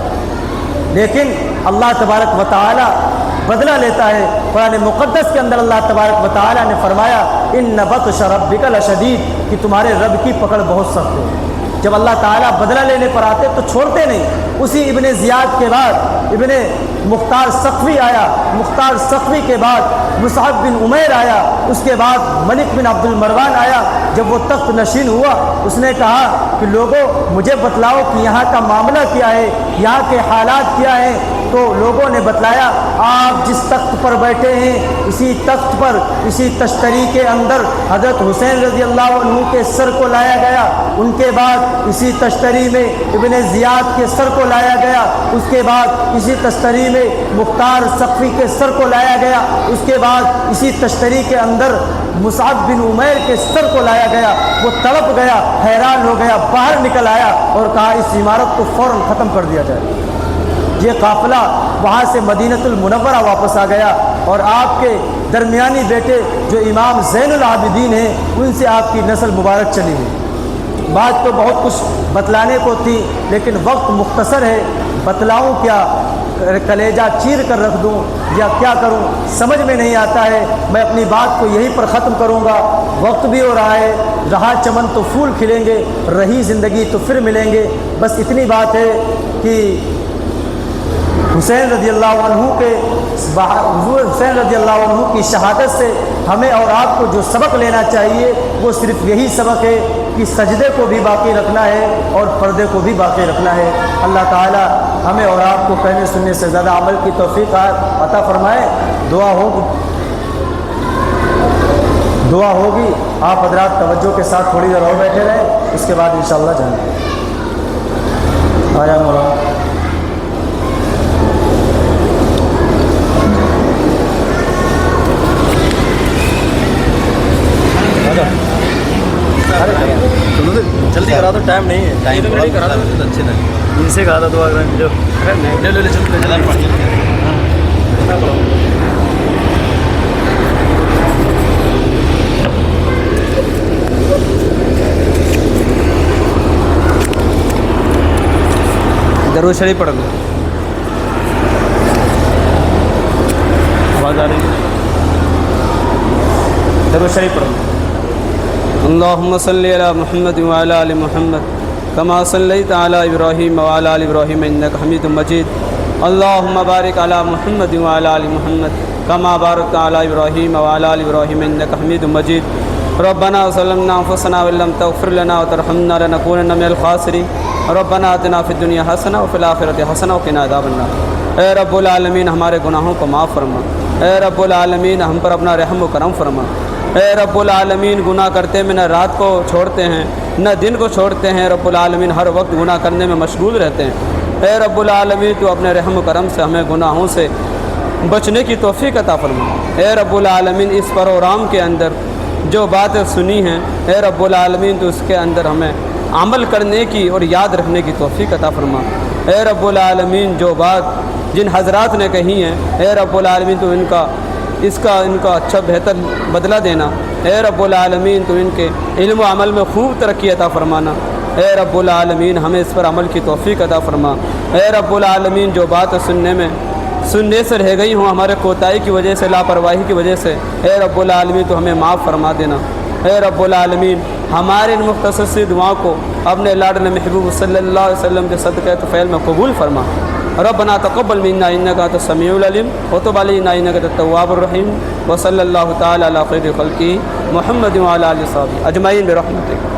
لیکن اللہ تبارک و تعالی بدلہ لیتا ہے۔ قرآن مقدس کے اندر اللہ تبارک و تعالی نے فرمایا ان بطش ربک لشدید، کہ تمہارے رب کی پکڑ بہت سخت ہے۔ جب اللہ تعالیٰ بدلہ لینے پر آتے تو چھوڑتے نہیں۔ اسی ابن زیاد کے بعد ابن مختار سقفی آیا، مختار سقفی کے بعد مصعب بن عمیر آیا، اس کے بعد ملک بن عبد المروان آیا۔ جب وہ تخت نشین ہوا اس نے کہا کہ لوگوں مجھے بتلاؤ کہ یہاں کا معاملہ کیا ہے، یہاں کے حالات کیا ہیں۔ تو لوگوں نے بتلایا آپ جس تخت پر بیٹھے ہیں اسی تخت پر اسی تشتری کے اندر حضرت حسین رضی اللہ عنہ کے سر کو لایا گیا، ان کے بعد اسی تشتری میں ابن زیاد کے سر کو لایا گیا، اس کے بعد اسی تشتری میں مختار سقفی کے سر کو لایا گیا، اس کے بعد اسی تشتری کے اندر مصعب بن عمیر کے سر کو لایا گیا۔ وہ تڑپ گیا، حیران ہو گیا، باہر نکل آیا اور کہا اس عمارت کو فوراً ختم کر دیا جائے۔ یہ قافلہ وہاں سے مدینۃ المنورہ واپس آ گیا اور آپ کے درمیانی بیٹے جو امام زین العابدین ہیں ان سے آپ کی نسل مبارک چلی ہوئی۔ بات تو بہت کچھ بتلانے کو تھی لیکن وقت مختصر ہے، بتلاؤں کیا، کلیجہ چیر کر رکھ دوں یا کیا کروں سمجھ میں نہیں آتا ہے۔ میں اپنی بات کو یہیں پر ختم کروں گا، وقت بھی ہو رہا ہے، رہا چمن تو پھول کھلیں گے، رہی زندگی تو پھر ملیں گے۔ بس اتنی بات ہے کہ حسین رضی اللہ عنہ کی شہادت سے ہمیں اور آپ کو جو سبق لینا چاہیے وہ صرف یہی سبق ہے کہ سجدے کو بھی باقی رکھنا ہے اور پردے کو بھی باقی رکھنا ہے۔ اللہ تعالی ہمیں اور آپ کو کہنے سننے سے زیادہ عمل کی توفیق عطا فرمائے۔ دعا ہوگی، آپ حضرات توجہ کے ساتھ تھوڑی دیر اور بیٹھے رہیں، اس کے بعد انشاءاللہ جائیں گے۔ آیا مولانا جلدی کرا دو، ٹائم نہیں ہے، ٹائم نہیں کرا دو اچھے لگے۔ ان سے کہا تھا دعا کریں جو درود شریف پڑھ لو۔ آواز آ رہی ہے؟ درود شریف پڑھ لو۔ اللہم صلی علی محمد وعلی آل محمد کما صلیت علی ابراہیم وعلی آل ابراہیم انک حمید مجید۔ اللہم بارک علی محمد وعلی آل محمد کما بارکت علی ابراہیم وعلی آل ابراہیم انک حمید مجید۔ ربنا ظلمنا انفسنا وان لم تغفر لنا وترحمنا لنکونن من الخاسرین۔ ربنا آتنا فی الدنیا حسنہ وفی الآخرۃ حسنہ وقنا عذاب النار۔ اے رب العالمین ہمارے گناہوں کو معاف فرما، اے رب العالمین ہم پر اپنا رحم و کرم فرما۔ اے رب العالمین گناہ کرتے میں نہ رات کو چھوڑتے ہیں نہ دن کو چھوڑتے ہیں، رب العالمین ہر وقت گناہ کرنے میں مشغول رہتے ہیں۔ اے رب العالمین تو اپنے رحم و کرم سے ہمیں گناہوں سے بچنے کی توفیق عطا فرما۔ اے رب العالمین اس پروگرام کے اندر جو باتیں سنی ہیں اے رب العالمین تو اس کے اندر ہمیں عمل کرنے کی اور یاد رکھنے کی توفیق عطا فرما۔ اے رب العالمین جو بات جن حضرات نے کہی ہیں اے رب العالمین تو ان کا اچھا بہتر بدلہ دینا۔ اے رب العالمین تو ان کے علم و عمل میں خوب ترقی عطا فرمانا۔ اے رب العالمین ہمیں اس پر عمل کی توفیق عطا فرما۔ اے رب العالمین جو بات سننے سے رہ گئی ہوں ہمارے کوتاہی کی وجہ سے، لاپرواہی کی وجہ سے، اے رب العالمین تو ہمیں معاف فرما دینا۔ اے رب العالمین ہمارے ان مختصر سی دعاؤں کو اپنے لاڈلے محبوب صلی اللہ علیہ وسلم کے صدقہ طفیل میں قبول فرما۔ ربنا تقبل منا انک انت السمیع العلیم وتب علینا انک انت التواب الرحیم، وصلی اللہ تعالی علی خیر خلقہ محمد وعلی آلہ وصحبہ اجمعین برحمتک۔